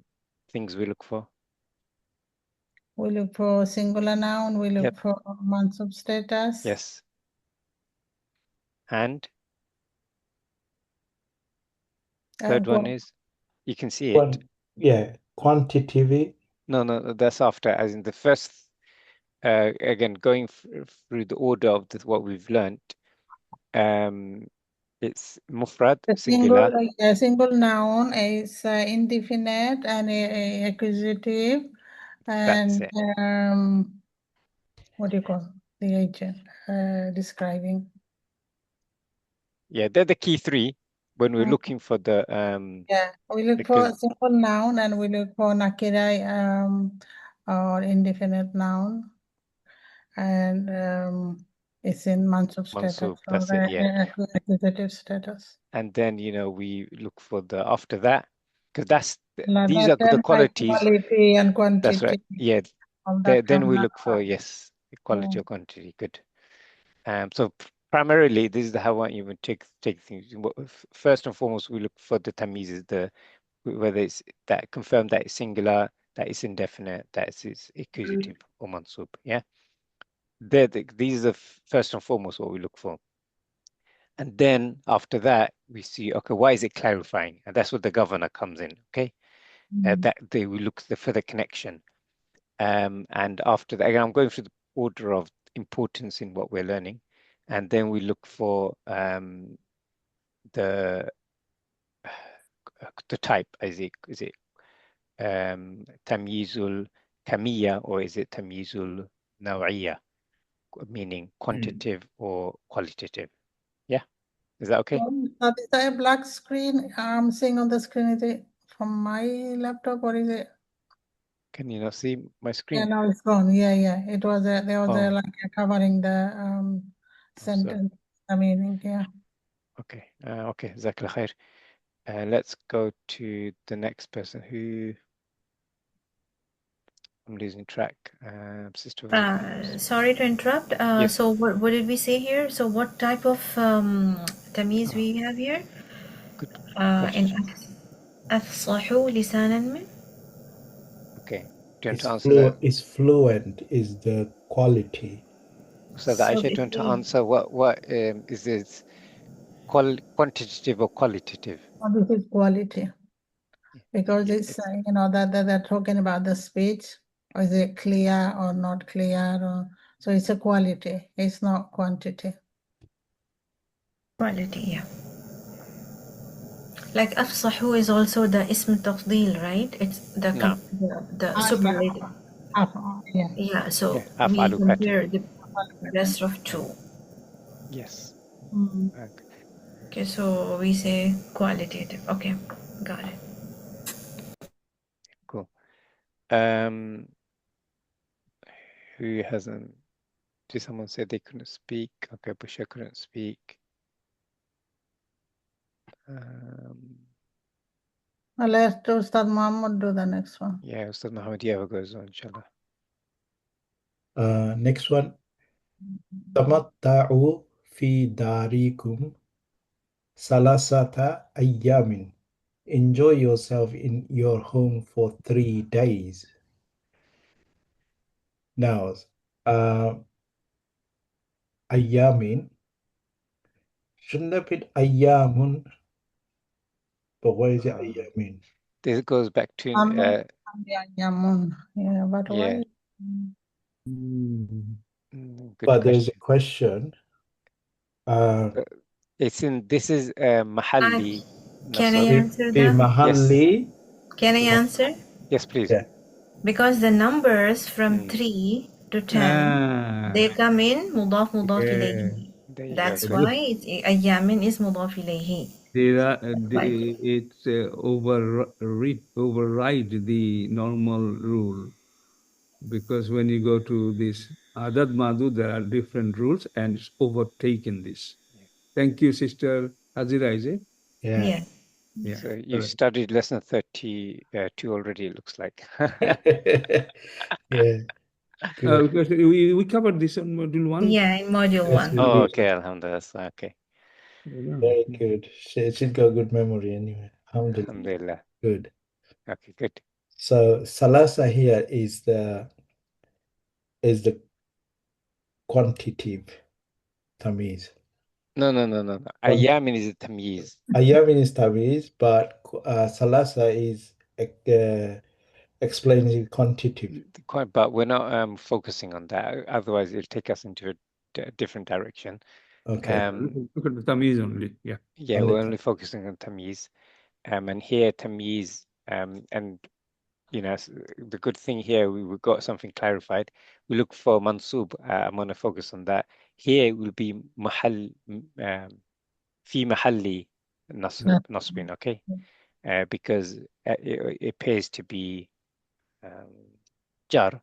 things we look for? We look for singular noun. We look for mansub status. Yes. And third one is, you can see it. Yeah, quantitative. No, that's after, as in the first, again, going through the order of what we've learned. It's mufrad, singular. A single noun is indefinite and accusative, That's and it. what do you call the agent describing? Yeah, they're the key three when we're looking for the yeah, we look for a simple noun and we look for nakira or indefinite noun, and it's in mansub status. Mansub, that's it, yeah. Accusative status. And then we look for the after that, because these are the qualities. Quality and quantity. That's right. Yeah. Then we look for quality or quantity. Good. So primarily, this is how I want you to take things. First and foremost, we look for the tamyiz, whether it's that confirm that it's singular, that it's indefinite, that it's accusative or mansub. Yeah. These are first and foremost what we look for. And then after that, we see, okay, why is it clarifying? And that's where the governor comes in, okay? That we look for the connection. And after that, again, I'm going through the order of importance in what we're learning. And then we look for the type. Is it tamyizul kamiyya, or is it tamyizul naw'iyya, meaning quantitative or qualitative? Yeah, is that okay? Is that a black screen? I'm seeing on the screen. Is it from my laptop or is it? Can you not see my screen? Yeah, now it's gone. Yeah. It was there was a like covering the sentence. I mean, yeah. Okay. Okay. Jazakallah khair. Let's go to the next person who I'm losing track. Sister. Sorry to interrupt. Yes. So what did we say here? So what type of tamyiz we have here? Good In question. afsahu lisanan min? Okay. Do you want to answer that? Is fluent is the quality. So that Aisha, do you want to answer what is this quantitative or qualitative? This is quality. Because it's that they're talking about the speech. Or is it clear or not clear? So it's a quality. It's not quantity. Quality, yeah. Like afsahu is also the ism tafdeel, right? It's the superlative. Yeah, so we compare the rest of two. Yes. Okay, so we say qualitative. Okay, got it. Cool. Who hasn't? Did someone say they couldn't speak? Okay, Busha couldn't speak. I'll let Ustad Muhammad do the next one. Yeah, Ustad Muhammad, whoever goes on, inshallah. Next one. Tamatta'u fi darikum salasata ayyamin. enjoy yourself in your home for 3 days. Now, ayamin, shouldn't have been ayamun, but what is it ayamin? This goes back to Yeah, but yeah. why? Good But there's a question. question. It's in this is mahalli. Can I nasab. answer في that? محل Can I answer? Yes, please. Yeah. Because the numbers from 3 to 10, they come in mudaf ilayhi. There you That's go. why it's ayamin is mudaf ilayhi. It's override the normal rule, because when you go to this Adad Madhu, there are different rules and it's overtaken this. Thank you, Sister Hazira, is it? Yeah. Yeah. Yeah. So you studied lesson 32 already, it looks like. Yeah. Good. Because we covered this on module 1. Yeah, in module Yes, 1. we Oh, did. okay, alhamdulillah. Okay. Very good. She's got good memory anyway. Alhamdulillah. Alhamdulillah. Good. Okay, good. So salasa here is the quantitative tamyiz. No. Ayamin is a tamyiz. Ayamin is tamyiz, but salasa is explaining quantitative. But we're not focusing on that. Otherwise, it'll take us into a different direction. Okay. Look at the tamyiz only. Yeah. Yeah, we're only focusing on tamyiz. And here tamyiz, and you know, the good thing here, we've got something clarified. We look for mansub. I'm going to focus on that. Here it will be mahal, fi mahalli nasbin, okay? Because it appears to be jar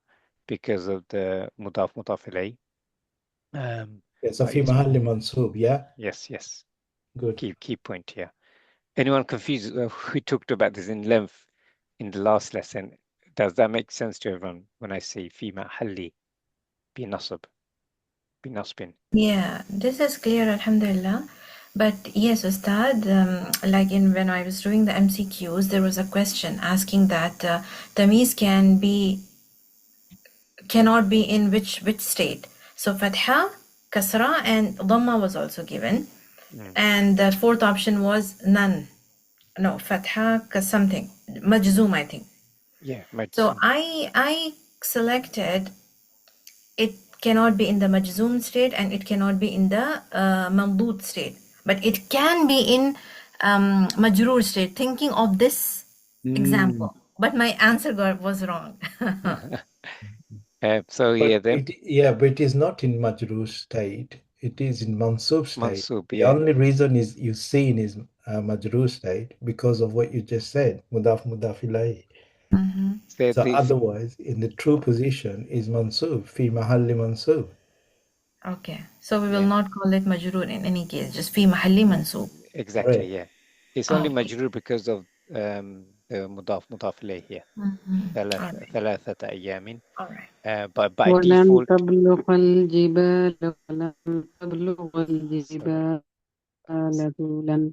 because of the mudaf ilay. So fi mahalli mansub, yeah? Yes. Good. Key point here. Anyone confused? We talked about this in length in the last lesson. Does that make sense to everyone when I say fi mahalli bi nasbin? Yeah, this is clear, alhamdulillah. But yes, Ustad, like when I was doing the MCQs, there was a question asking that tamyiz cannot be in which state. So fatha, kasra, and dhamma was also given. And the fourth option was none. No, fatha, something. Majzoom, I think. Yeah, majzoom. So I selected it cannot be in the majzoom state and it cannot be in the mamdud state. But it can be in majroor state, thinking of this example. But my answer was wrong. So but yeah, then but it is not in majroor state. It is in mansub state. mansub, The yeah. only reason is you seen is majroor state because of what you just said, mudaf ilayhi. So otherwise, in the true position is mansub, fi mahalli mansub. Okay, so we will not call it majroor in any case, just fi mahalli mansoob. Exactly, Right. yeah. It's only majroor because of the mudaf ilayhi here. ثلاثة أيام. But by ولن default, تبلغ الجبال ولن تبلغ الجبال طولا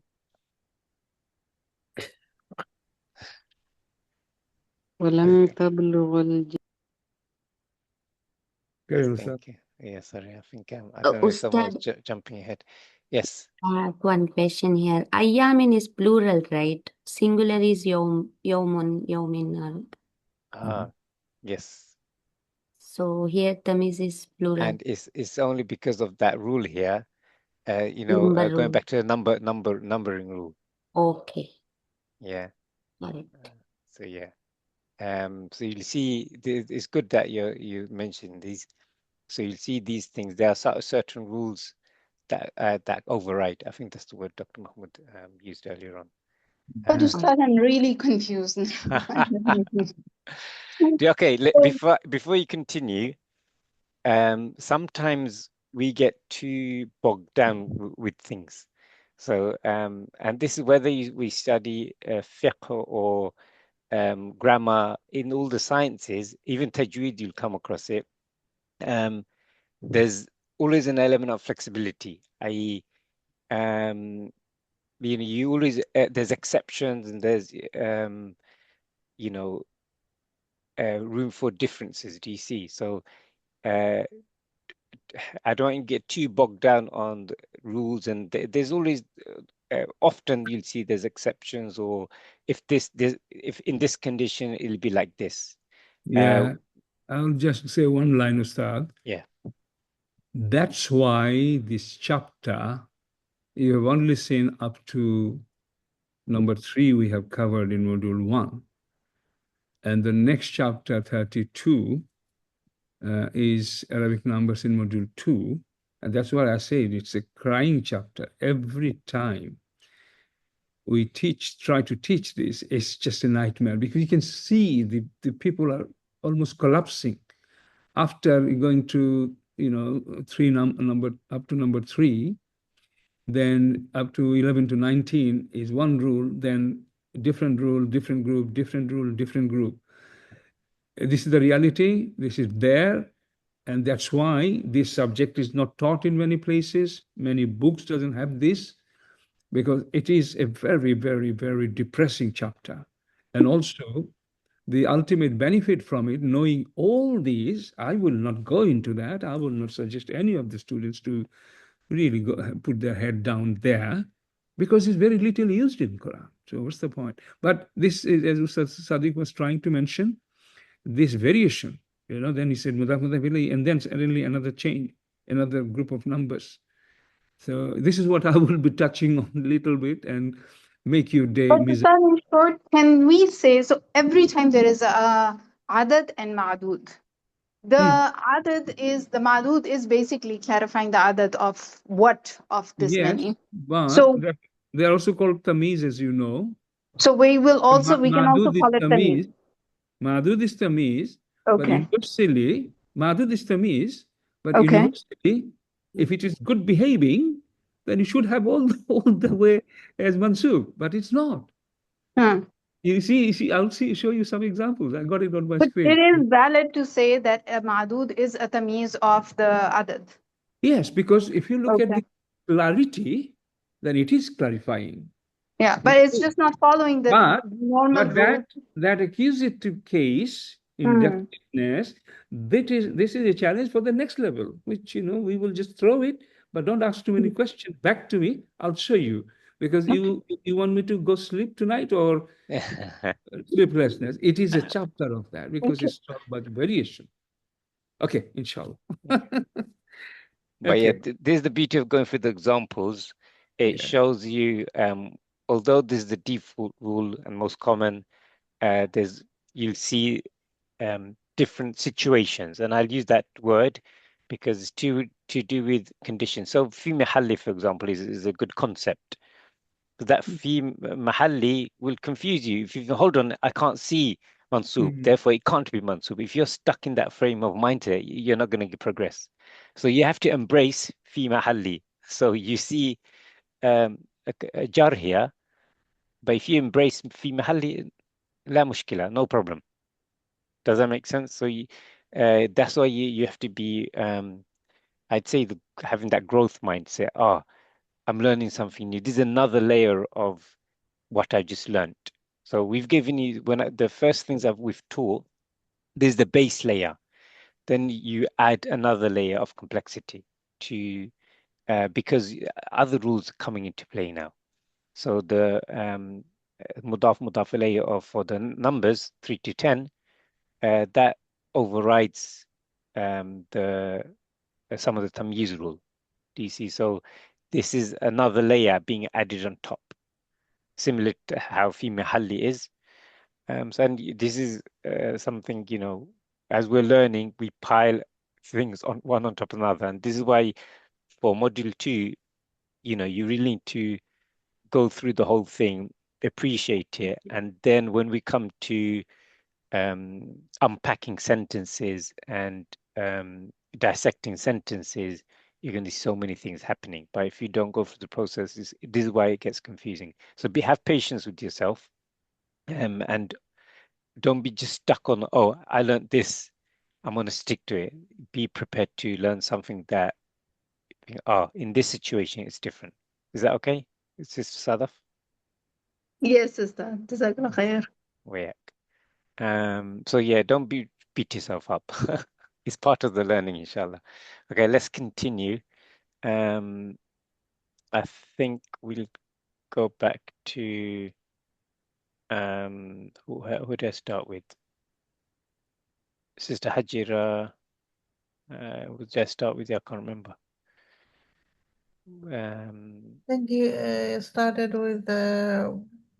ولن تبلغ الجبال. Thank you. Yeah, sorry, I think I don't know if someone was jumping ahead. Yes. One question here. Ayamin is plural, right? Singular is yawmin. Yes. So here tamyiz is plural. And it's only because of that rule here, Number going rule. back to the numbering rule. Okay. Yeah. Got it. So yeah. So you'll see it's good that you mentioned these. So you'll see these things. There are certain rules that override. I think that's the word Dr. Mahmoud used earlier on. But Ustad, I'm really confused now. Okay, before you continue, sometimes we get too bogged down with things. So and this is whether we study fiqh or grammar, in all the sciences, even tajweed, you'll come across it. There's always an element of flexibility, i.e. you always there's exceptions and there's room for differences. Do you see? So I don't want to get too bogged down on the rules, and there's always often you'll see there's exceptions, or if in this condition it'll be like this. Yeah, I'll just say one line, Ustad. Yeah. That's why this chapter, you have only seen up to number 3 we have covered in module 1. And the next chapter, 32, is Arabic numbers in module 2. And that's what I said, it's a crying chapter. Every time we try to teach this, it's just a nightmare, because you can see the people are almost collapsing. After going to, number up to number 3, then up to 11 to 19 is one rule, then different rule, different group, different rule, different group. This is the reality, this is there, and that's why this subject is not taught in many places. Many books doesn't have this, because it is a very, very, very depressing chapter. And also, the ultimate benefit from it, knowing all these, I will not go into that. I will not suggest any of the students to really put their head down there, because it's very little used in Quran. So what's the point? But this is, as Ustad Sadiq was trying to mention, this variation, then he said mudaf ilayhi, and then suddenly another change, another group of numbers. So this is what I will be touching on a little bit and make your day miserable. In short, can we say, so every time there is a adad and ma'dud, the ma'dud is basically clarifying the adad of what of this many. But so they are also called tamyeez, as you know. So we can also call it tamyeez. Ma'dud is tamyeez, Okay. but universally, ma'dud is tamyeez, but Okay. universally, if it is good behaving, then it should have all the way as mansub, but it's not. You see, I'll show you some examples. I got it on my screen. It is valid to say that a ma'dud is a tamyeez of the adad. Yes, because if you look at the clarity, then it is clarifying. Yeah, but it's just not following the normal rule. That accusative case in definiteness, this is a challenge for the next level, which we will just throw it, but don't ask too many questions back to me. I'll show you, because you want me to go sleep tonight or sleeplessness. It is a chapter of that, because it's talked about variation. Okay, inshallah. But yeah, there's the beauty of going through the examples. It shows you, although this is the default rule and most common, you'll see different situations, and I'll use that word because it's to do with conditions. So fi mahalli, for example, is a good concept. But that fi mahalli will confuse you. If you hold on, I can't see mansub, therefore it can't be mansub. If you're stuck in that frame of mind, you're not going to progress. So you have to embrace fi mahalli. So you see a jar here, but if you embrace fi mahalli, la mushkila, no problem. Does that make sense? So that's why you have to be, I'd say, having that growth mindset. I'm learning something new. This is another layer of what I just learned. So we've given you, the first things we've taught, there's the base layer. Then you add another layer of complexity to, because other rules are coming into play now. So the mudaf ilayhi for the numbers 3 to 10, that overrides some of the tamyiz rule. Do you see? So this is another layer being added on top, similar to how fi mahalli is. So and this is something, as we're learning, we pile things on one on top of another, and this is why for module 2, you really need to go through the whole thing, appreciate it, and then when we come to unpacking sentences and dissecting sentences, you're going to see so many things happening. But if you don't go through the process, this is why it gets confusing. So have patience with yourself, and don't be just stuck on, I learned this, I'm going to stick to it. Be prepared to learn something that, in this situation, it's different. Is that okay? Sister Sadaf? Yes, Ustad. Jazakallah khair. So yeah, don't beat yourself up. It's part of the learning, inshallah. Okay, let's continue. I think we'll go back to who do I start with? Sister Hajira. Would I start with you? I can't remember. I think you started with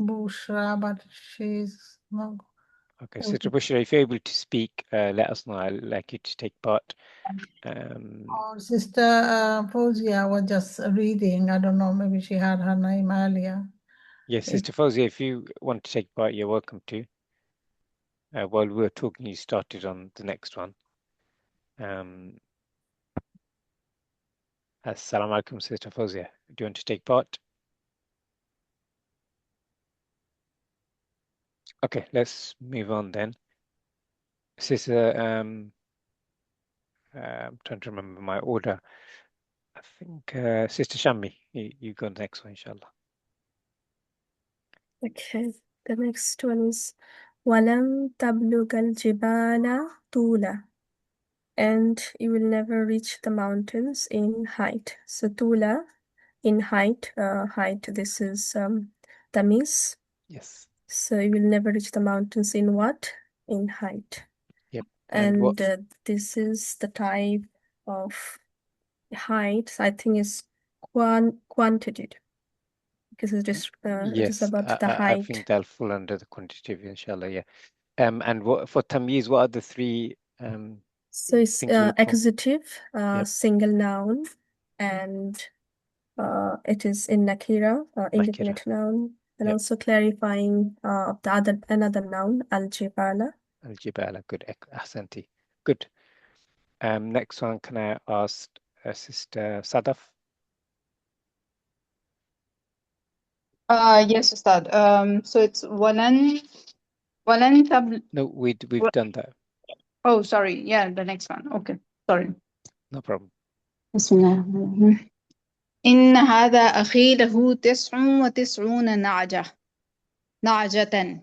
Bushra, but she's not. Okay, Sister Bushra, if you're able to speak, let us know. I'd like you to take part. Sister Fauzia was just reading. I don't know, maybe she had her name earlier. Yes, Sister Fauzia, if you want to take part, you're welcome to. While we were talking, you started on the next one. Assalamu alaikum, Sister Fauzia. Do you want to take part? Okay, let's move on then. Sister, I'm trying to remember my order. I think Sister Shami, you go next one, inshallah. Okay, the next one is وَلَن تَبْلُغَ الْجِبَالَ طُولًا, and you will never reach the mountains in height. So Tula, in height, this is Tamyeez. Yes. So you will never reach the mountains in what? In height. Yep. And this is the type of height, I think, is quantitative, because it is about the height. I think that'll fall under the quantitative, inshallah. Yeah. And for Tamyeez, what are the three? So it's accusative, single noun, and it is in nakira, indefinite noun, and also clarifying another noun, al-jibala. Al-jibala, good. Ahsanti. Good. Next one, can I ask Sister Sadaf? Yes, Ustad. So it's walan tabl. No, we've done that. Oh, sorry. Yeah, the next one. Okay, sorry. No problem. Bismillah. إن هذا أخي له 99 نعجة.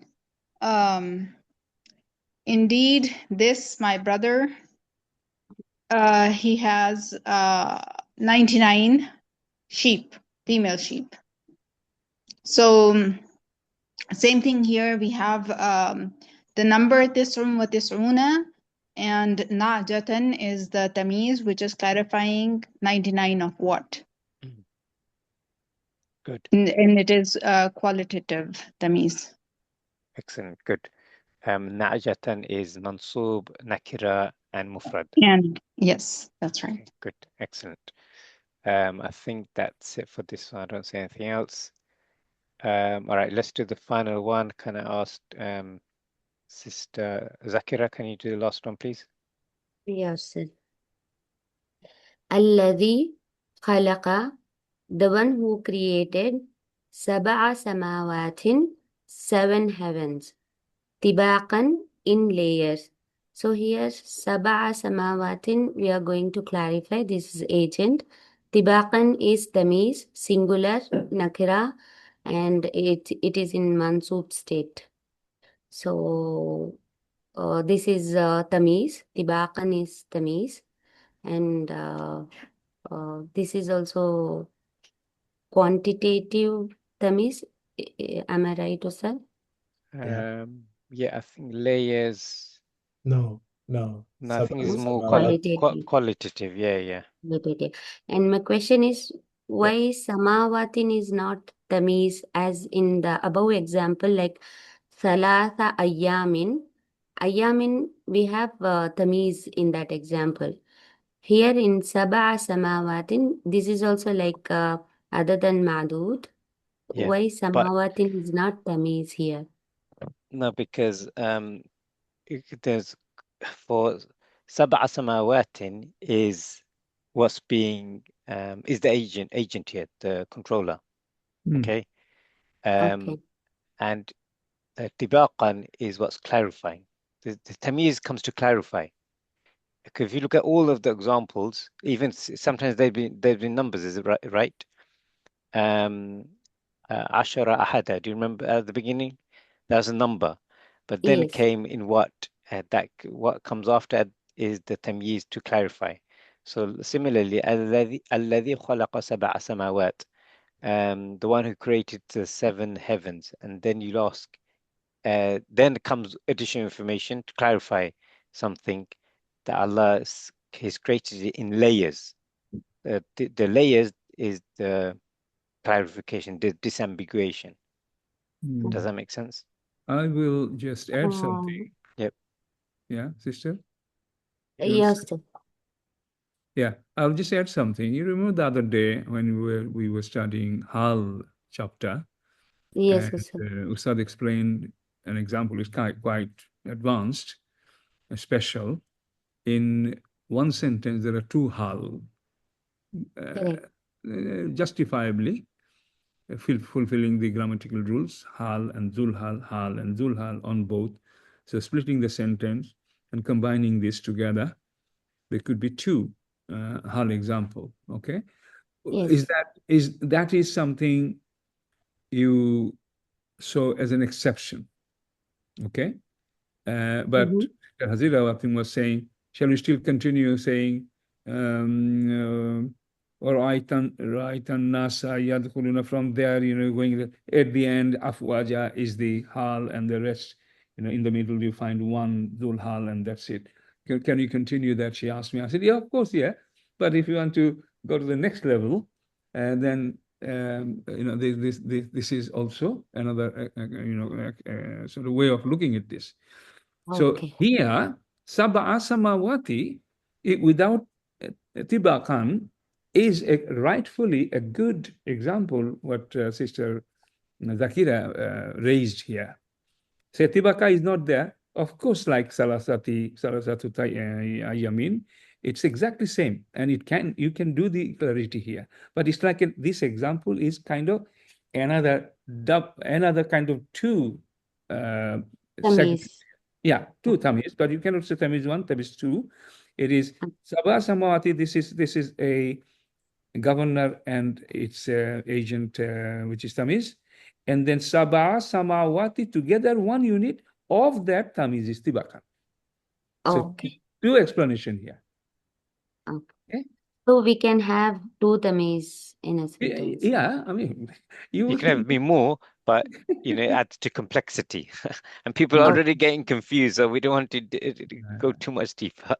Indeed, this my brother, he has 99 sheep, female sheep. So same thing here. We have the number tis'un wa tis'una, and na'jatan is the tamyiz, which is clarifying 99 of what. Good. And it is qualitative tamyiz. Excellent. Good. Na'jatan is mansub, nakira, and mufrad. And yes, that's right. Okay, good. Excellent. I think that's it for this one. I don't see anything else. All right, let's do the final one. Can I ask Sister Zakira, can you do the last one, please? Yes, sir. الذي خلق, the one who created سبع سماوات, 7 heavens, طباقا, in layers. So here سبع سماوات, we are going to clarify, this is agent. طباقا is tamyiz, singular, nakira, and it is in mansub state. So this is tamyiz, طباقا is tamyiz, and this is also quantitative tamyiz. Am I right, Ustad? Yeah, I think layers. No. I think it's more qualitative. Yeah. Qualitative. And my question is, why samawatin is not tamyiz, as in the above example, like thalatha ayyamin. Ayyamin, we have tamyiz in that example. Here in sab'a samawatin, this is also like other than madud. Yeah, why samawatin is not tamyiz here? No, because there's for sab'a samawatin is what's being is the agent here, the controller. Okay. Okay. And tibaqan is what's clarifying. The tamyiz comes to clarify. If you look at all of the examples, even sometimes they've been numbers, is it right? Ashara Ahada. Do you remember at the beginning? That's a number. But then Yes. came in what? What comes after is the tamyiz to clarify. So similarly, الذي خلق سبع سماوات, the one who created the 7 heavens, and then you ask, then comes additional information to clarify something that Allah has created it in layers. The layers is the clarification, the disambiguation. Does that make sense? I will just add something. Yep. Yeah, sister? Yes. Yeah, I'll just add something. You remember the other day when we were studying Hal chapter? Yes, and Ustad explained an example. It's quite advanced, special. In one sentence, there are 2 Hal. Justifiably fulfilling the grammatical rules, Hal and Zulhal on both. So splitting the sentence and combining this together, there could be 2 Hal example. Okay, Yes. That is something you saw as an exception. Okay, but Hazira, I think, was saying, shall we still continue saying, or Aitan Nasa Yadkhuluna, from there, going at the end, Afwaja is the Hal, and the rest, in the middle you find 1 Dhul Hal, and that's it. Can you continue that? She asked me. I said, yeah, of course, yeah. But if you want to go to the next level, then this is also another sort of way of looking at this. So here, Sab'a Samawati, without Tibakan, is rightfully a good example what Sister Zakira raised here. Say Tibaka is not there. Of course, like Salasatu Ayamin, it's exactly same, and you can do the clarity here. But it's like this example is kind of another kind of 2 segments. Yeah, 2 Tamyeez, but you cannot say Tamyeez 1, Tamyeez 2. It is Sab'a Samawati. This is a governor and its agent, which is Tamyeez. And then Sab'a Samawati together, 1 unit of that Tamyeez is Tibakan. So 2 explanation here. Okay. So we can have 2 Tamyeez in a sentence. Yeah, I mean, you can have me more, but it adds to complexity, and people are already getting confused. So we don't want to go too much deeper.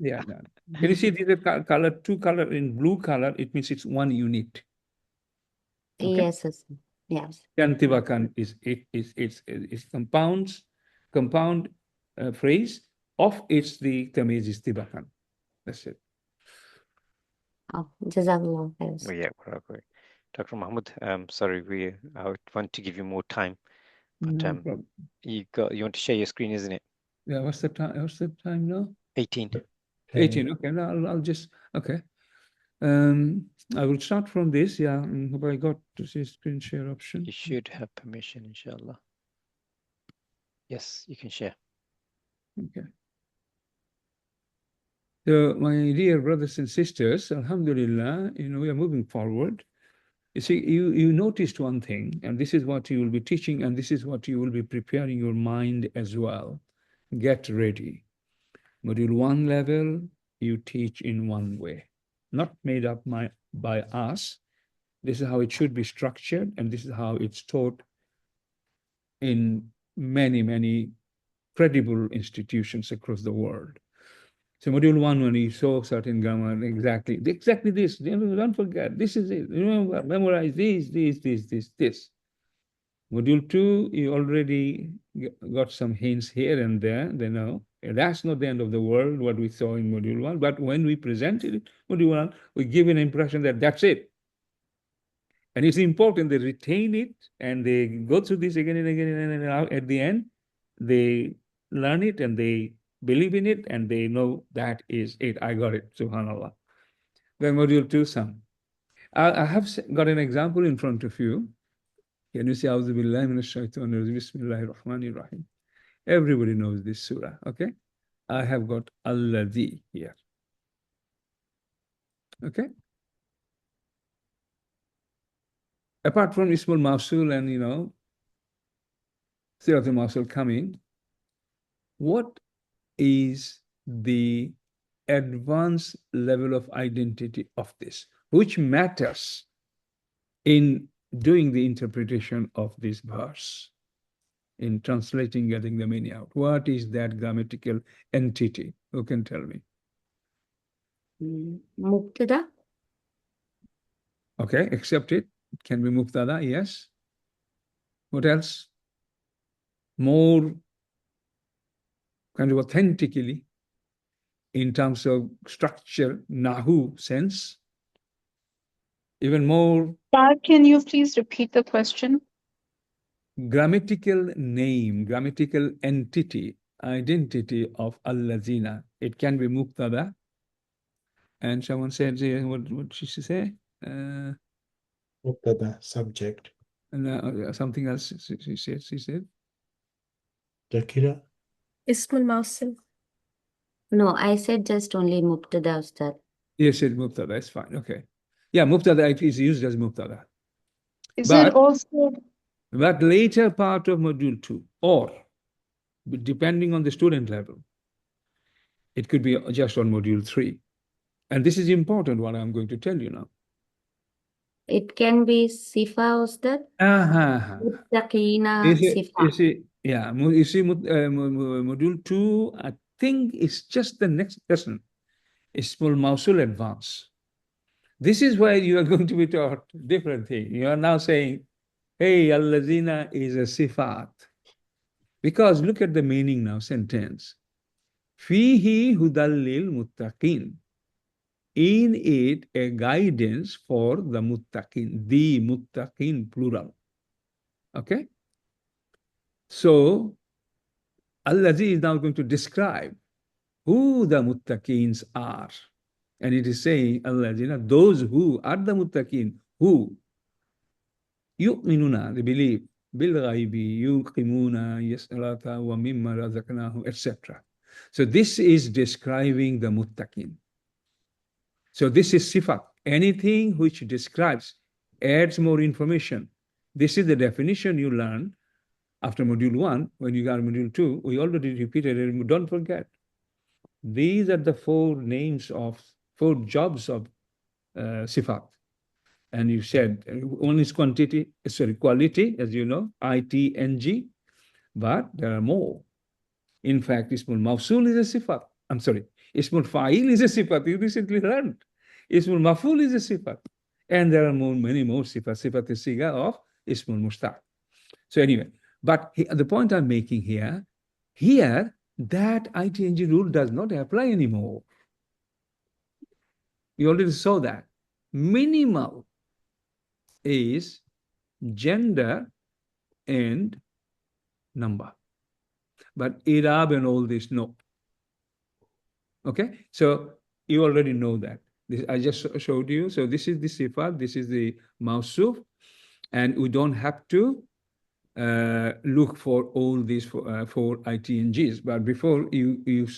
Yeah. No. Can you see these are color, 2 color in blue color? It means it's 1 unit. Okay? Yes. Yes. Tibakan is compound phrase of the Tamyeez is Tibakan. That's it. Jazakallah. Oh, yeah, Dr. Mahmoud, sorry, I want to give you more time, but No you want to share your screen, isn't it? Yeah. What's the time now? 18. 18. Okay. Now I'll just I will start from this. Yeah. Have I got to see screen share option? You should have permission, inshallah. Yes, you can share. Okay. So, my dear brothers and sisters, alhamdulillah, we are moving forward. You see, you noticed one thing, and this is what you will be teaching, and this is what you will be preparing your mind as well. Get ready. Module 1 level, you teach in 1 way, not made up by us. This is how it should be structured, and this is how it's taught in many, many credible institutions across the world. So module 1, when you saw certain grammar, exactly this. Don't forget, this is it. Remember, memorize this. Module 2, you already got some hints here and there. They know that's not the end of the world, what we saw in module 1. But when we presented it, module 1, we give an impression that that's it. And it's important they retain it and they go through this again and again, and at the end, they learn it and they believe in it and they know that is it. I got it. Subhanallah. Then module 2, some. I have got an example in front of you. Can you see A'udhu Billahi Minash Shaitanir Rajim, Bismillahir Rahmanir Rahim? Everybody knows this surah, okay? I have got Alladhi here. Okay? apart from Ismul Mawsul and, Siratul Mawsul coming, what is the advanced level of identity of this, which matters in doing the interpretation of this verse, in translating, getting the meaning out? What is that grammatical entity? Who can tell me? Mubtada. Okay, accept it. It can be mubtada, yes. What else? More kind of authentically, in terms of structure, nahu sense, even more. Can you please repeat the question? Grammatical name, grammatical entity, identity of al-lazina. It can be mubtada. And someone said, what did she say? Mubtada, subject. And something else she said. Zakira? Ismul Mawsul. No, I said just only mubtada, Ustad. Yes, it mubtada, that's fine. Okay. Yeah, mubtada is used as mubtada. Is it also? But later part of module 2, or depending on the student level, it could be just on module 3. And this is important, what I'm going to tell you now. It can be sifa, Ustad. Muttaqina sifa. You see, yeah, you see, module 2, I think it's just the next lesson. Ismul Mawsul Advance. This is where you are going to be taught different thing. You are now saying, hey, al-lazina is a sifat. Because look at the meaning now, sentence. Fihi hudallil muttaqin. In it, a guidance for the muttaqin, plural. Okay? So, al-lazi is now going to describe who the muttaqins are. And it is saying, al-lazina, those who are the muttaqin, who yu'minuna, they believe, bil-ghaibi, yuqimuna, yas'alata, wa mimma razaqnahu, etc. So this is describing the muttaqin. So this is sifat. Anything which describes, adds more information. This is the definition you learn after module 1. When you got module 2, we already repeated it. Don't forget. These are the 4 jobs of sifat. And you said one is quality, as you know, ITNG, but there are more. In fact, Ismul Mawsul is a sifat. I'm sorry, Ismul Fa'il is a sifat. You recently learned. Ismul Maf'ul is a sifat. And there are many more sifat. Sifat is siga of Ismul Mustaq. So anyway, but the point I'm making here, that ITNG rule does not apply anymore. You already saw that. Minimal is gender and number. But Irab and all this, no. Okay? So you already know that. I just showed you. So this is the sifat, this is the mawsuf, and we don't have to look for all these 4 ITNGs. But before, you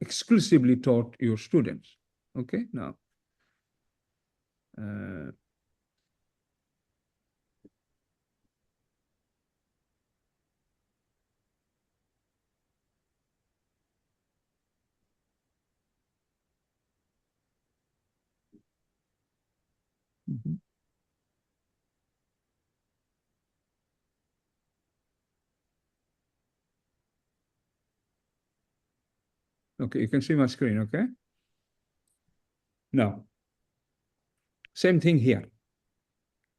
exclusively taught your students. Okay? Now. Okay, you can see my screen, okay? Now, same thing here.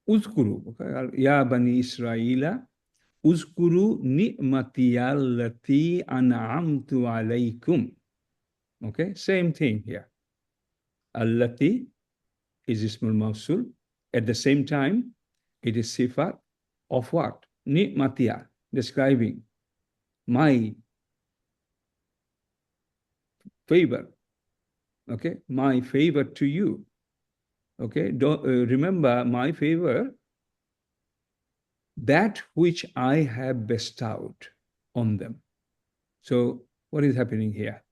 Uzkuru, okay? Ya Bani Israila, uzkuru ni'mati allati an'amtu alaykum. Okay, same thing here. Allati is Ismul Mawsul. At the same time, it is sifat of what? Ni'matiya, describing my favor. Okay, my favor to you. Okay, don't remember my favor, that which I have bestowed on them. So what is happening here?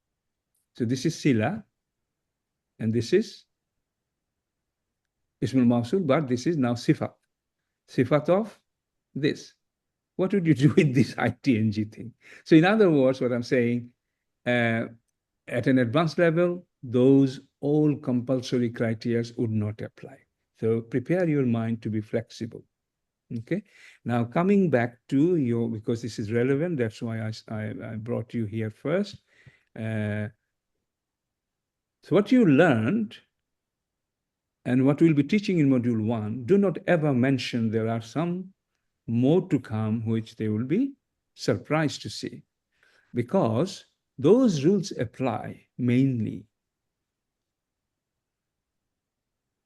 So this is sila, and this is Ismul Mawsul, but this is now sifat. Sifat of this. What would you do with this ITNG thing? So in other words, what I'm saying, at an advanced level, those all compulsory criteria would not apply. So prepare your mind to be flexible. Okay. Now coming back to your, because this is relevant, that's why I brought you here first. So what you learned and what we'll be teaching in module 1, do not ever mention there are some more to come, which they will be surprised to see, because those rules apply mainly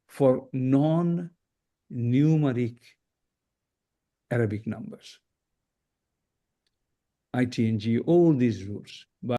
for non-numeric Arabic numbers. ITNG, all these rules. But